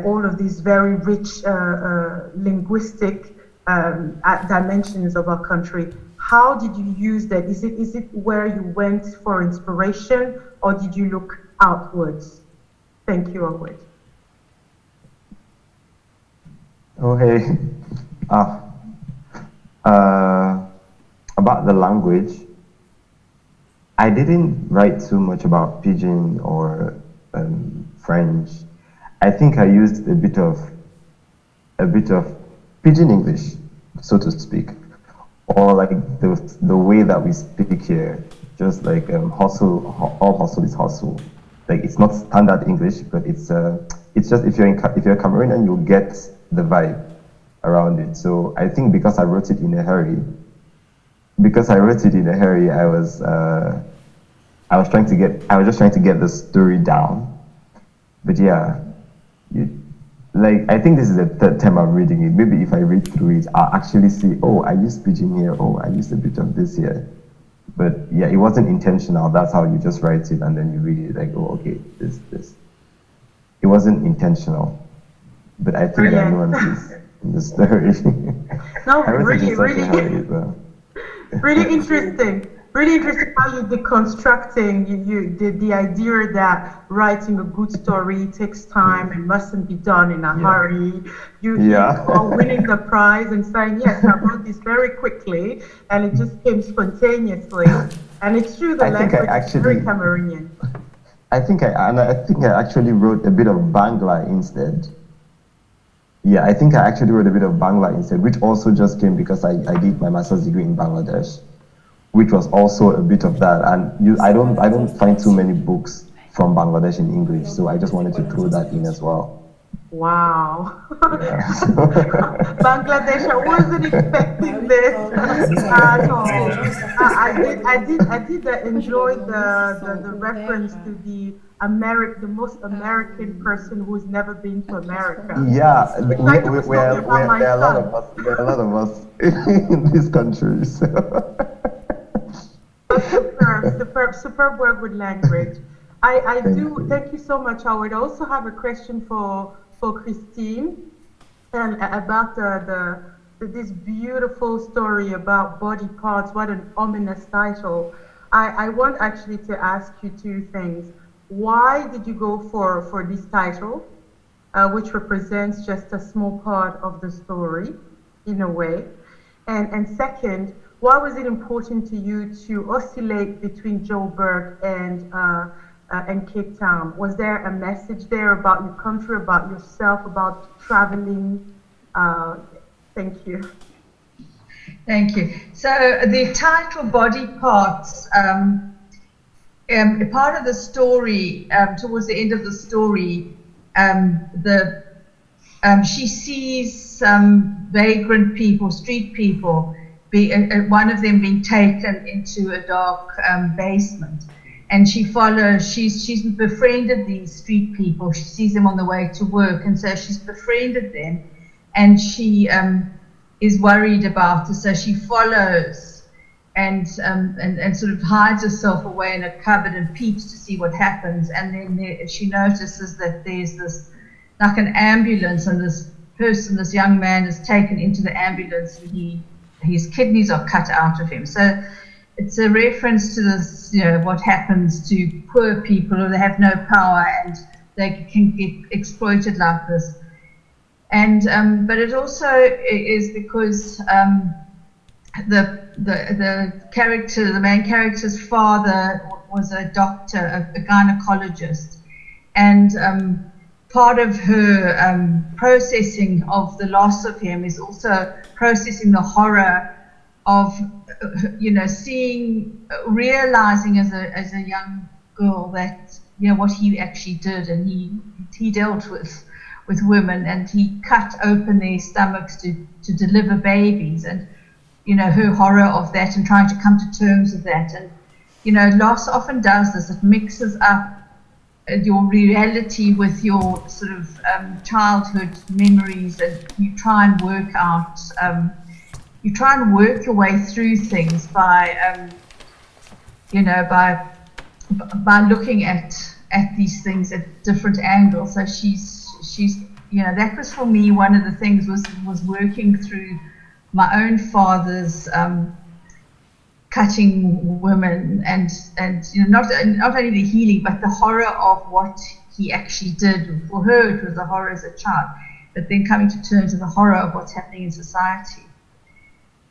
Speaker 1: all of these very rich linguistic dimensions of our country. How did you use that? Is it where you went for inspiration, or did you look outwards? Thank you, Howard.
Speaker 8: Oh, hey. About the language, I didn't write too much about Pidgin or French. I think I used a bit of Pidgin English, so to speak, or like the way that we speak here, just like hustle. All hustle is hustle. Like it's not standard English, but it's just if you're Cameroonian, you'll get the vibe around it. So I think because I wrote it in a hurry, I was just trying to get the story down. But yeah, I think this is the third time I'm reading it. Maybe if I read through it, I'll actually see, oh, I used Pidgin here, oh, I used a bit of this here. But yeah, it wasn't intentional. That's how you just write it and then you read it like, oh, okay, this. It wasn't intentional. But I think I nuances in the story.
Speaker 1: No,
Speaker 8: I wrote it in such a
Speaker 1: really,
Speaker 8: hurry, but
Speaker 1: really interesting. Really interesting how you're deconstructing the idea that writing a good story takes time and mustn't be done in a hurry. You are winning the prize and saying, yes, I wrote this very quickly, and it just came spontaneously. And it's true, the language is very Cameroonian.
Speaker 8: I think I actually wrote a bit of Bangla instead. Yeah, I think I actually wrote a bit of Bangla instead, which also just came because I did my master's degree in Bangladesh. which was also a bit of that. And I don't find too many books from Bangladesh in English, so I just wanted to throw that in as well.
Speaker 1: Wow.
Speaker 8: Yeah.
Speaker 1: Bangladesh, I wasn't expecting this at all. I did enjoy the reference to the most American person who's never been to America.
Speaker 8: Yeah,
Speaker 1: It's like it was talking about my
Speaker 8: there are a lot
Speaker 1: son.
Speaker 8: of us. There are a lot of us in this country. So.
Speaker 1: Superb work with language. Thank you so much, Howard. I also have a question for Christine, and about this beautiful story about body parts. What an ominous title. I want actually to ask you two things. Why did you go for this title, which represents just a small part of the story, in a way? And second, why was it important to you to oscillate between Joburg and Cape Town? Was there a message there about your country, about yourself, about traveling? Thank you.
Speaker 6: Thank you. So the title Body Parts, part of the story, towards the end of the story, she sees some vagrant people, street people, one of them being taken into a dark basement. And she follows, she's befriended these street people. She sees them on the way to work, and so she's befriended them, and she is worried about it. So she follows and sort of hides herself away in a cupboard and peeps to see what happens. And then she notices that there's this, like an ambulance, and this young man is taken into the ambulance, and his kidneys are cut out of him. So it's a reference to this, what happens to poor people who they have no power and they can get exploited like this. And but it also is because the main character's father was a doctor, a gynecologist, and part of her processing of the loss of him is also processing the horror of realizing as a young girl that what he actually did, and he dealt with women, and he cut open their stomachs to deliver babies, and her horror of that and trying to come to terms with that. And loss often does this. It mixes up your reality with your sort of childhood memories, and you try and work out you try and work your way through things by looking at these things at different angles. So she's that was for me one of the things was working through my own father's cutting women, and not only the healing but the horror of what he actually did. For her it was the horror as a child, but then coming to terms with the horror of what's happening in society.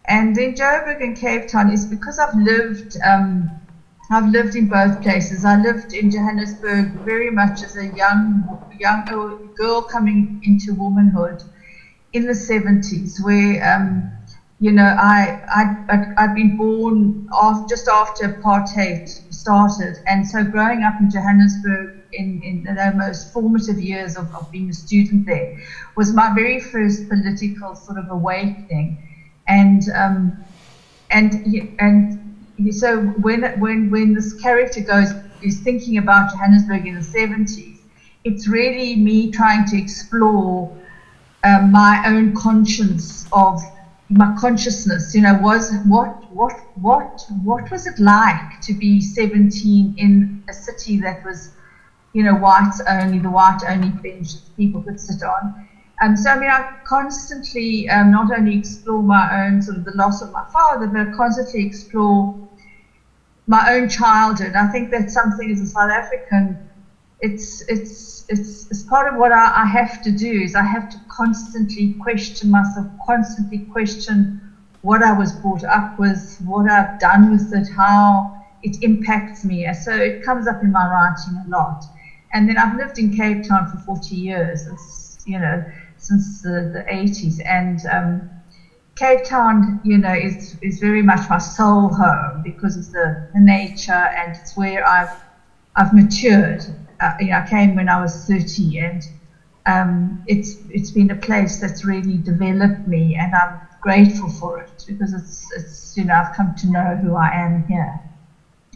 Speaker 6: And in Joburg and Cape Town is because I've lived in both places. I lived in Johannesburg very much as a young girl coming into womanhood in the 70s, where I'd been born just after apartheid started, and so growing up in Johannesburg in the most formative years of being a student there was my very first political sort of awakening. And so when this character is thinking about Johannesburg in the 70s, it's really me trying to explore my own conscience of my consciousness. What was it like to be 17 in a city that was whites only, the white only bench that people could sit on. So I constantly not only explore my own sort of the loss of my father, but I constantly explore my own childhood. I think that's something as a South African, it's part of what I have to do. Is I have to constantly question myself, constantly question what I was brought up with, what I've done with it, how it impacts me. So it comes up in my writing a lot. And then I've lived in Cape Town for 40 years. Since the 80s, and Cape Town, is very much my soul home because of the nature, and it's where I've matured. I came when I was 30, and it's been a place that's really developed me, and I'm grateful for it because it's I've come to know who I am here.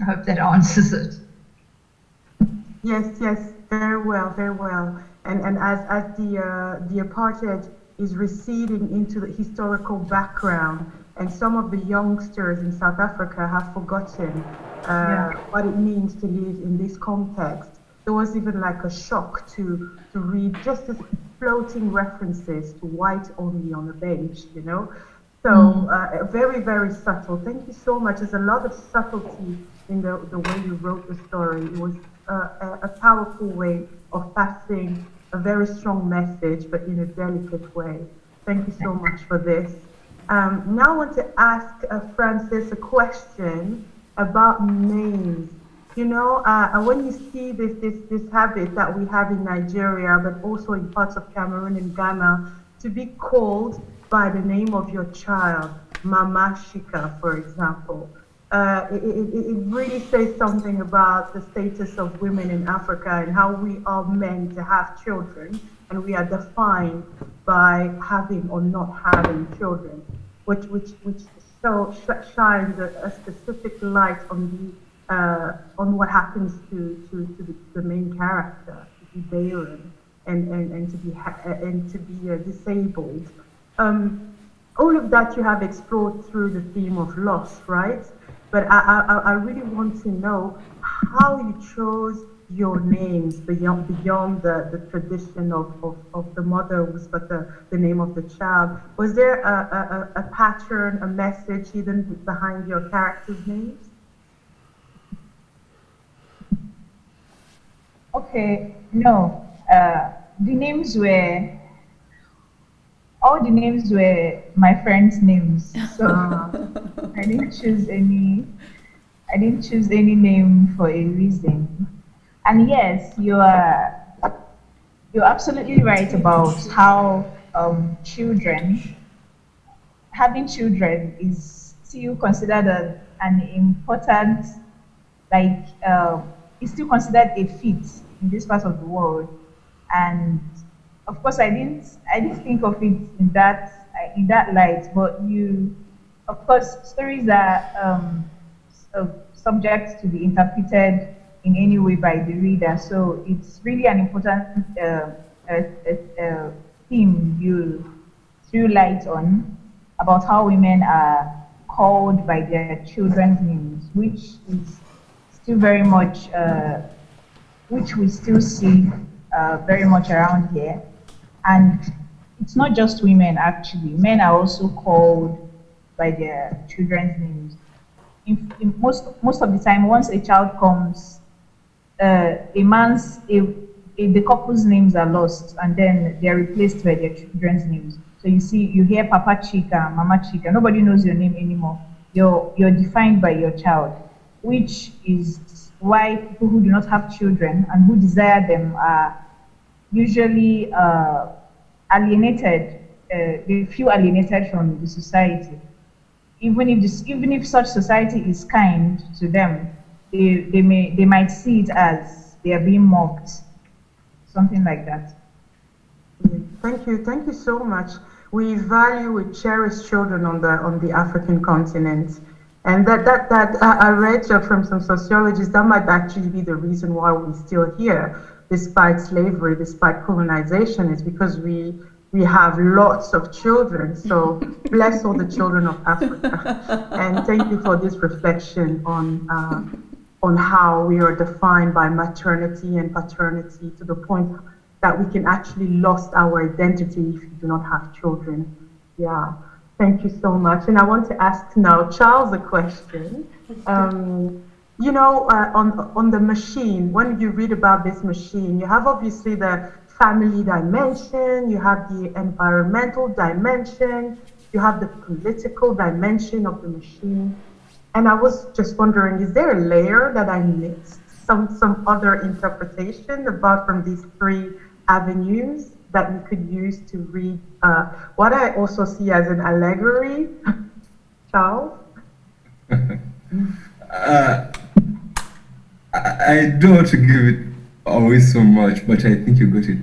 Speaker 6: I hope that answers it.
Speaker 1: Yes, very well, very well. And as the apartheid is receding into the historical background, and some of the youngsters in South Africa have forgotten what it means to live in this context. There was even like a shock to read just as floating references to white only on the bench, So very, very subtle. Thank you so much. There's a lot of subtlety in the way you wrote the story. It was a powerful way of passing a very strong message, but in a delicate way. Thank you so much for this. Now I want to ask Francis a question about names. When you see this habit that we have in Nigeria, but also in parts of Cameroon and Ghana, to be called by the name of your child, Mama Shika, for example. It really says something about the status of women in Africa and how we are meant to have children, and we are defined by having or not having children, which shines a specific light on what happens to the main character, to be barren and to be disabled. All of that you have explored through the theme of loss, right? But I really want to know how you chose your names beyond the tradition of the mother who's got the name of the child. Was there a pattern, a message hidden behind your characters' names?
Speaker 9: Okay, no. All the names were my friends' names, so I didn't choose any. I didn't choose any name for a reason. And yes, you're absolutely right about how having children is still considered an important, it's still considered a feat in this part of the world. And of course, I didn't think of it in that light. But of course, stories are subject to be interpreted in any way by the reader. So it's really an important theme you threw light on about how women are called by their children's names, which is still very much, which we still see very much around here. And it's not just women, actually. Men are also called by their children's names. In most of the time, once a child comes, the couple's names are lost, and then they're replaced by their children's names. So you hear Papa Chika, Mama Chika. Nobody knows your name anymore. You're defined by your child, which is why people who do not have children and who desire them are usually alienated. They feel alienated from the society. Even if such society is kind to them, they might see it as they are being mocked, something like that.
Speaker 1: Thank you so much. We cherish children on the African continent, and that I read from some sociologists that might actually be the reason why we're still here, despite slavery, despite colonization, is because we have lots of children. So bless all the children of Africa, and thank you for this reflection on how we are defined by maternity and paternity to the point that we can actually lost our identity if you do not have children. Yeah, thank you so much. And I want to ask now Charles a question. On the machine, when you read about this machine, you have obviously the family dimension, you have the environmental dimension, you have the political dimension of the machine. And I was just wondering, is there a layer that I missed? Some other interpretation apart from these three avenues? that you could use to read what I also see as an allegory? Charles?
Speaker 7: I don't want to give it away so much, but I think you got it.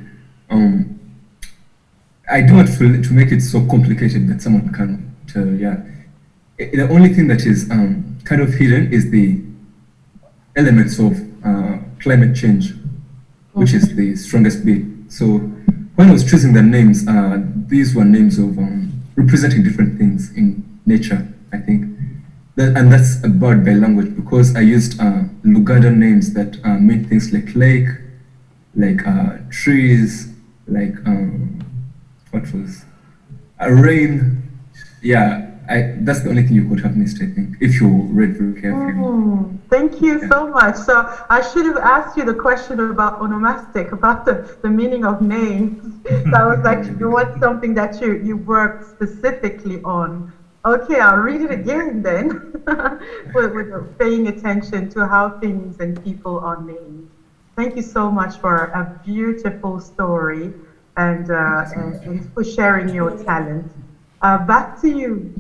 Speaker 7: I don't want to make it so complicated that someone can tell. Yeah, the only thing that is kind of hidden is the elements of climate change, which is the strongest bit. So when I was choosing the names, these were names of representing different things in nature, I think. And that's about by language, because I used Luganda names that mean things like lake, like trees, like what was rain. Yeah, that's the only thing you could have missed, I think, if you read very carefully.
Speaker 1: Thank you so much. So I should have asked you the question about onomastic, about the meaning of names. So I was like, you want something that you worked specifically on. Okay, I'll read it again then, with paying attention to how things and people are named. Thank you so much for a beautiful story and for sharing your talent. Back to you.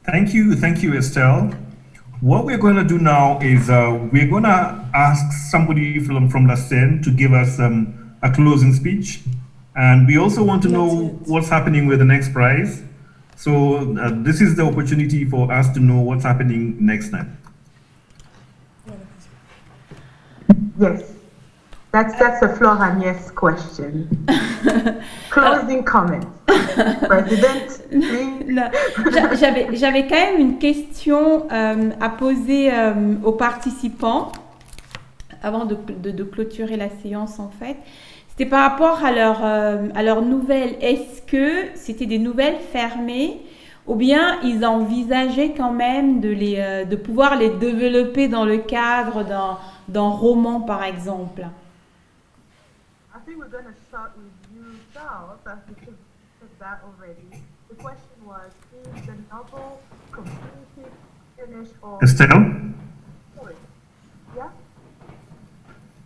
Speaker 4: Thank you, Estelle. What we're going to do now is we're going to ask somebody from the scene to give us a closing speech. And we also want to know what's happening with the next prize. So this is the opportunity for us to know what's happening next time.
Speaker 1: Yes, that's a Florent yes question. Closing comment. President,
Speaker 2: J'avais quand même une question à poser aux participants avant de clôturer la séance en fait. C'était par rapport à leurs nouvelles. Est-ce que c'était des nouvelles fermées ou bien ils envisageaient quand même de pouvoir les développer dans le cadre d'un roman, par exemple?
Speaker 1: I think we're going to start with you, Charles, as we took that already. The question was, is the novel completed, finished, or...
Speaker 4: Estelle?
Speaker 1: Sorry. Yeah?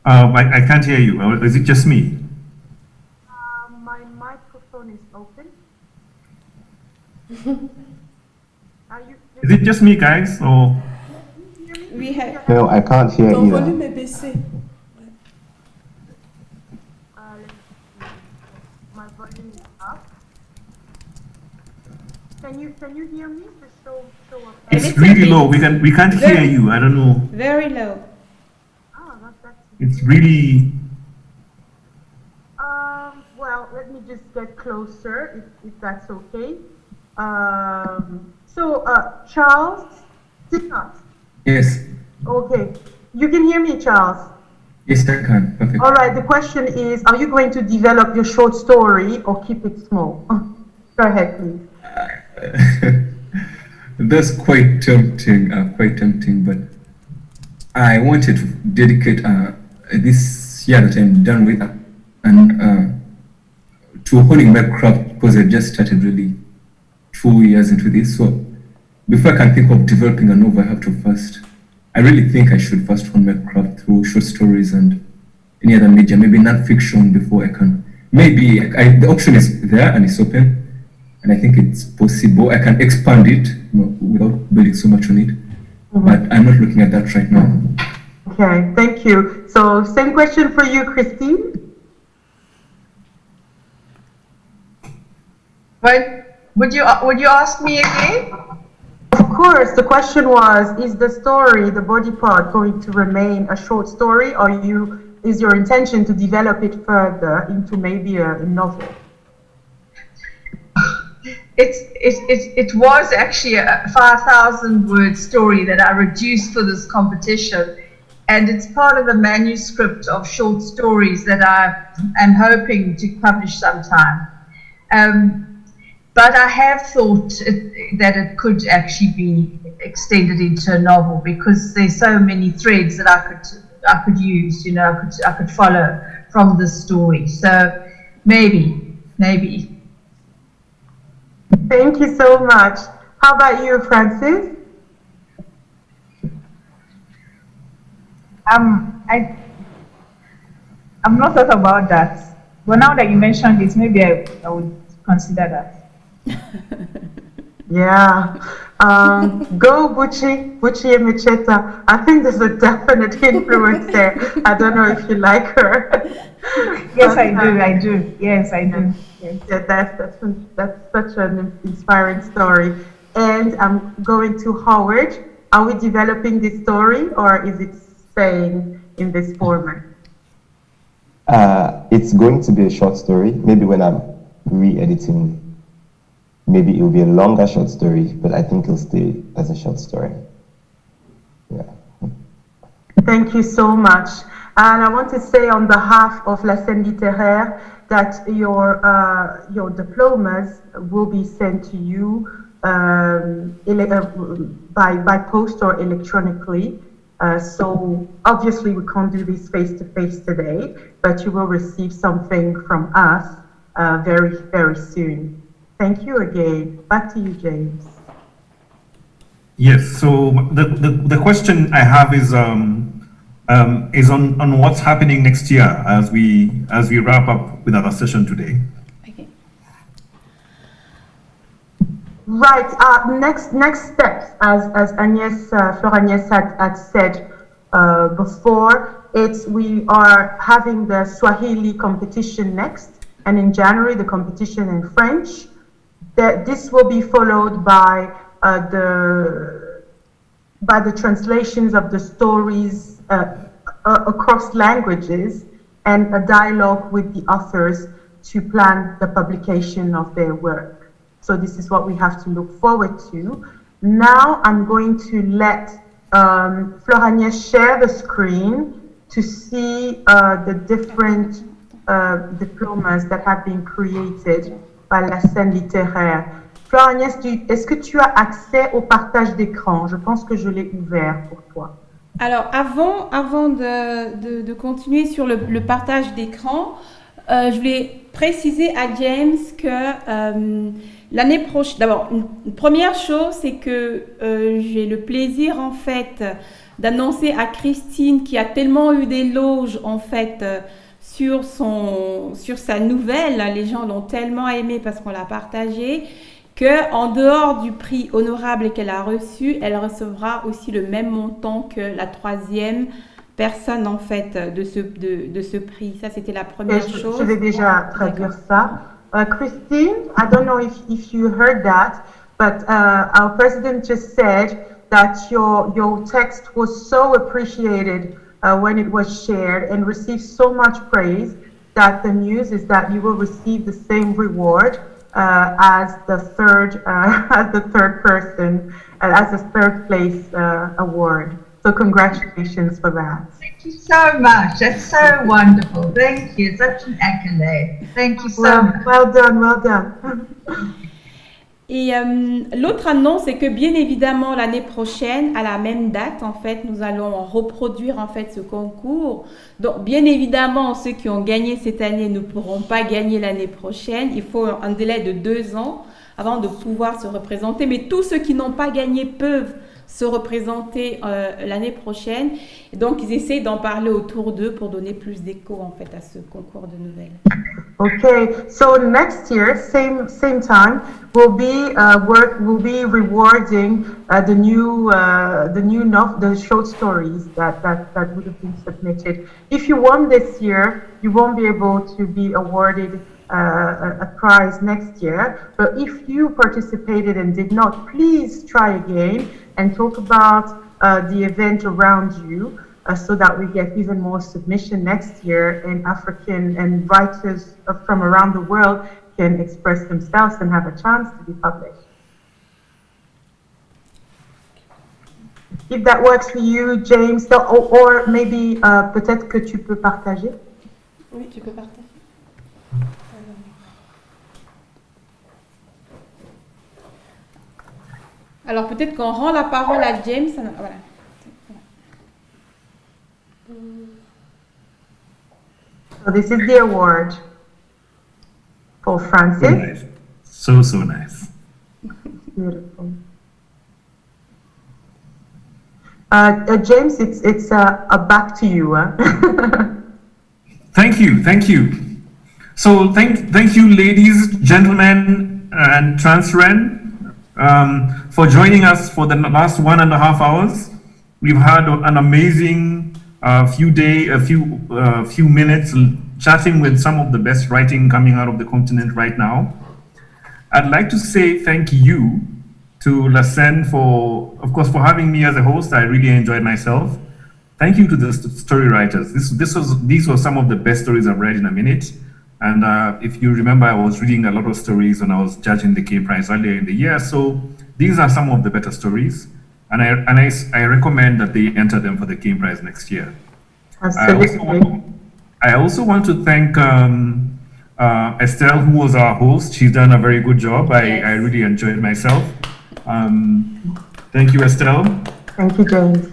Speaker 4: I can't hear you. Is it just me?
Speaker 1: My microphone is open.
Speaker 4: Is it just me, guys? Or
Speaker 2: We have...
Speaker 8: No, I can't hear
Speaker 11: Ton
Speaker 8: either.
Speaker 11: volume est baissé.
Speaker 1: My volume is up. Can you hear me? The show up.
Speaker 4: it's really low. We can't hear you. I don't know.
Speaker 2: Very low.
Speaker 1: Oh, that's
Speaker 4: It's really.
Speaker 1: well, let me just get closer, if that's okay. Charles, did not.
Speaker 7: Yes.
Speaker 1: Okay. You can hear me, Charles?
Speaker 7: Yes, I can. Perfect.
Speaker 1: All right. The question is, are you going to develop your short story or keep it small? Go ahead, please.
Speaker 7: That's quite tempting, but I wanted to dedicate this year that I'm done with and to honing my craft, because I just started really 2 years into this. So before I can think of developing a novel, I have to first, I really think I should first hone my craft through short stories and any other media, maybe non-fiction before I can. Maybe the option is there and it's open, and I think it's possible. I can expand it, without building so much on it, but I'm not looking at that right now.
Speaker 1: Okay, thank you. So same question for you, Christine.
Speaker 6: Would you ask me again?
Speaker 1: Of course, the question was, is the story, the body part, going to remain a short story, or is your intention to develop it further into maybe a novel?
Speaker 6: It was actually a 5,000 word story that I reduced for this competition, and it's part of a manuscript of short stories that I am hoping to publish sometime. But I have thought that it could actually be extended into a novel, because there's so many threads that I could use, I could follow from this story. So maybe.
Speaker 1: Thank you so much. How about you, Francis?
Speaker 9: I've not thought about that, Well, now that you mentioned it, maybe I would consider that.
Speaker 1: Yeah. Go Bucci and Macheta. I think there's a definite influence there. I don't know if you like her.
Speaker 9: Yes, I do. Yes, I do. Yes.
Speaker 1: Yeah, that's such an inspiring story. And I'm going to Howard. Are we developing this story or is it staying in this format?
Speaker 8: It's going to be a short story. Maybe when I'm re-editing, maybe it will be a longer short story, but I think it'll stay as a short story. Yeah.
Speaker 1: Thank you so much. And I want to say on behalf of La Scène Littéraire that your diplomas will be sent to you by post or electronically. So obviously we can't do this face-to-face today, but you will receive something from us very, very soon. Thank you again. Back to you, James.
Speaker 4: Yes. So the question I have is on what's happening next year as we wrap up with our session today.
Speaker 2: Okay.
Speaker 1: Right. Next steps, as Fleur Agnès had said before, we are having the Swahili competition next, and in January the competition in French. This will be followed by the translations of the stories across languages and a dialogue with the authors to plan the publication of their work. So this is what we have to look forward to. Now I'm going to let Fleur Agnès share the screen to see the different diplomas that have been created by La Scène Littéraire. Fleur Agnès, est-ce que tu as accès au partage d'écran? Je pense que je l'ai ouvert pour toi.
Speaker 2: Alors, avant de continuer sur le partage d'écran, je voulais préciser à James que l'année prochaine, d'abord, une première chose, c'est que j'ai le plaisir, en fait, d'annoncer à Christine, qui a tellement eu d'éloges, en fait, sur sa nouvelle, les gens l'ont tellement aimé parce qu'on l'a partagé, qu'en dehors du prix honorable qu'elle a reçu, elle recevra aussi le même montant que la troisième personne, en fait, de ce prix. Ça, c'était la première chose.
Speaker 1: Je vais déjà traduire ça. Christine, I don't know if you heard that, but our president just said that your text was so appreciated when it was shared and received so much praise that the news is that you will receive the same reward as the third person, as a third place award. So congratulations for that.
Speaker 6: Thank you so much. That's so wonderful. Thank you. Such an accolade. Thank you so much.
Speaker 1: Well done, well done.
Speaker 2: Et l'autre annonce, c'est que bien évidemment l'année prochaine, à la même date, en fait, nous allons reproduire en fait ce concours. Donc, bien évidemment, ceux qui ont gagné cette année ne pourront pas gagner l'année prochaine. Il faut un délai de 2 ans avant de pouvoir se représenter. Mais tous ceux qui n'ont pas gagné peuvent se représenter l'année prochaine. Et donc, ils essaient d'en parler autour d'eux pour donner plus d'écho en fait à ce concours de nouvelles.
Speaker 1: Okay, so next year, same time, we'll be rewarding the short stories that would have been submitted. If you won this year, you won't be able to be awarded a prize next year. But if you participated and did not, please try again and talk about the event around you. So that we get even more submission next year, and African and writers from around the world can express themselves and have a chance to be published. If that works for you, James, or maybe peut-être que tu peux partager.
Speaker 2: Oui, tu peux partager. Alors peut-être qu'on rend la parole à James. Voilà.
Speaker 1: So this is the award for Francis.
Speaker 4: So nice. So nice.
Speaker 1: Beautiful. James, it's back to you.
Speaker 4: Thank you. So thank you, ladies, gentlemen, and Transren, for joining us for the last 1.5 hours. We've had an amazing few minutes chatting with some of the best writing coming out of the continent right now. I'd like to say thank you to Lassène for having me as a host. I really enjoyed myself. Thank you to the story writers. These were some of the best stories I've read in a minute. And if you remember, I was reading a lot of stories when I was judging the K Prize earlier in the year. So these are some of the better stories. And I recommend that they enter them for the K Prize next year.
Speaker 1: Absolutely.
Speaker 4: I also want to thank Estelle, who was our host. She's done a very good job. I really enjoyed myself. Thank you, Estelle.
Speaker 1: Thank you, James.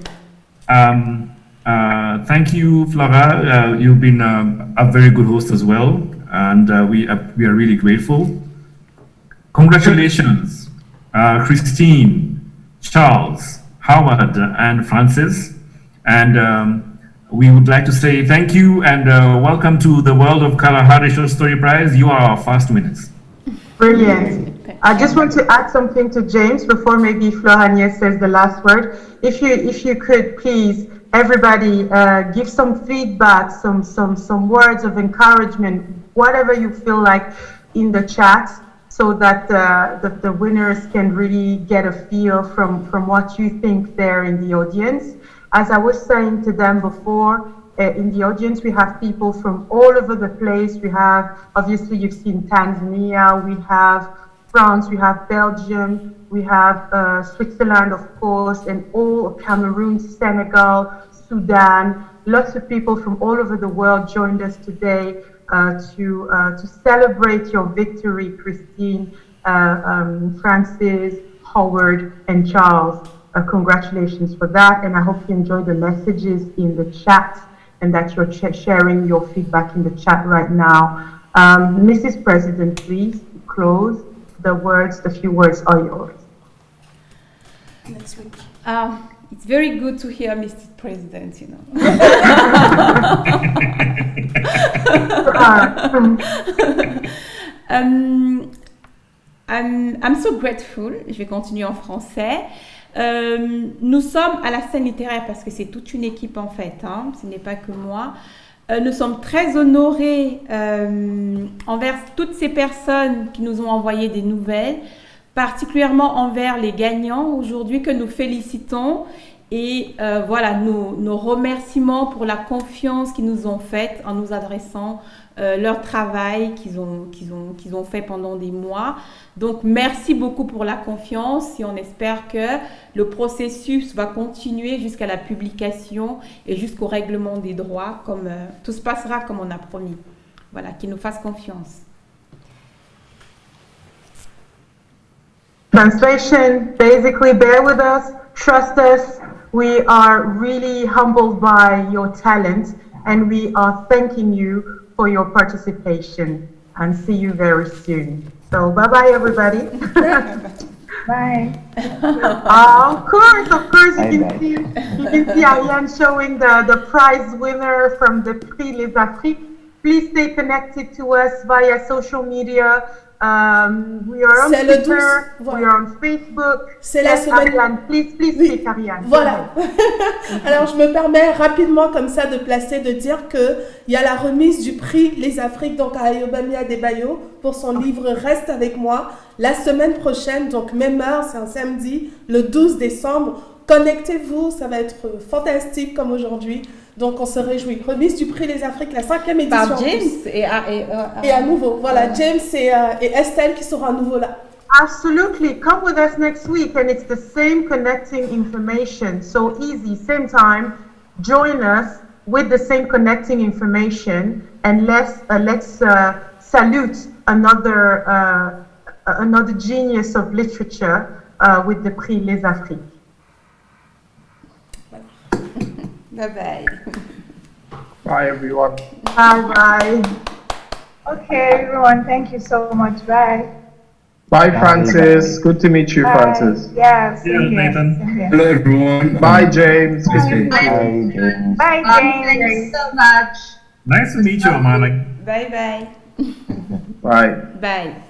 Speaker 4: Thank you, Flora. You've been a very good host as well, and we are really grateful. Congratulations, Christine, Charles, Howard, and Francis. And we would like to say thank you and welcome to the World of Kalahari Short Story Prize. You are our first winners.
Speaker 1: Brilliant. I just want to add something to James before maybe Florania says the last word. If you could please, everybody, give some feedback, some words of encouragement, whatever you feel like in the chat, so that the winners can really get a feel from what you think there in the audience. As I was saying to them before, in the audience, we have people from all over the place. We have, obviously, you've seen Tanzania, we have France, we have Belgium, we have Switzerland, of course, and all Cameroon, Senegal, Sudan. Lots of people from all over the world joined us today to celebrate your victory, Christine, Francis, Howard, and Charles. Congratulations for that, and I hope you enjoy the messages in the chat and that you're sharing your feedback in the chat right now. Mrs. President, please close. The few words are yours.
Speaker 2: Next week. It's very good to hear Mr. President, you know. I'm so grateful. Je vais continuer en français. Nous sommes à la scène littéraire parce que c'est toute une équipe en fait, hein, ce n'est pas que moi. Nous sommes très honorés envers toutes ces personnes qui nous ont envoyé des nouvelles, particulièrement envers les gagnants aujourd'hui que nous félicitons et voilà nos remerciements pour la confiance qu'ils nous ont faite en nous adressant leur travail qu'ils ont fait pendant des mois. Donc merci beaucoup pour la confiance et on espère que le processus va continuer jusqu'à la publication et jusqu'au règlement des droits, comme tout se passera comme on a promis. Voilà, qu'ils nous fassent confiance.
Speaker 1: Translation, basically, bear with us, trust us. We are really humbled by your talent and we are thanking you for your participation and see you very soon. So bye-bye, everybody.
Speaker 9: Bye.
Speaker 1: Of course, you can see Ariane showing the prize winner from the Prix Les Afriques. Please stay connected to us via social media. We are on Twitter, we are on Facebook.
Speaker 11: C'est la semaine.
Speaker 1: Ariane, please speak, Ariane.
Speaker 11: Voilà. Alors, je me permets rapidement comme ça de dire qu'il y a la remise du prix Les Afriques, donc à Ayobami Adebayo, pour son livre Reste avec moi, la semaine prochaine, donc même heure, c'est un samedi, le 12 décembre. Connectez-vous, ça va être fantastique comme aujourd'hui. Donc, on se réjouit. Remise du prix Les Afriques, la 5e édition.
Speaker 2: Par James et
Speaker 11: à nouveau. Voilà, James et Estelle qui seront à nouveau là.
Speaker 1: Absolutely. Come with us next week and it's the same connecting information. So easy, same time. Join us with the same connecting information and let's salute another genius of literature with the Prix Les Afriques.
Speaker 2: Bye-bye.
Speaker 3: Bye, everyone.
Speaker 1: Bye-bye.
Speaker 9: Okay, everyone, thank you so much. Bye.
Speaker 3: Bye, Francis. Good to meet you,
Speaker 9: Bye.
Speaker 3: Francis.
Speaker 9: Yes.
Speaker 4: Yeah, Nathan.
Speaker 7: Hello, everyone.
Speaker 3: Bye, James.
Speaker 9: Bye, James.
Speaker 6: Thanks so much.
Speaker 4: Nice to meet you, Amanda.
Speaker 2: Bye-bye.
Speaker 3: Bye.
Speaker 2: Bye.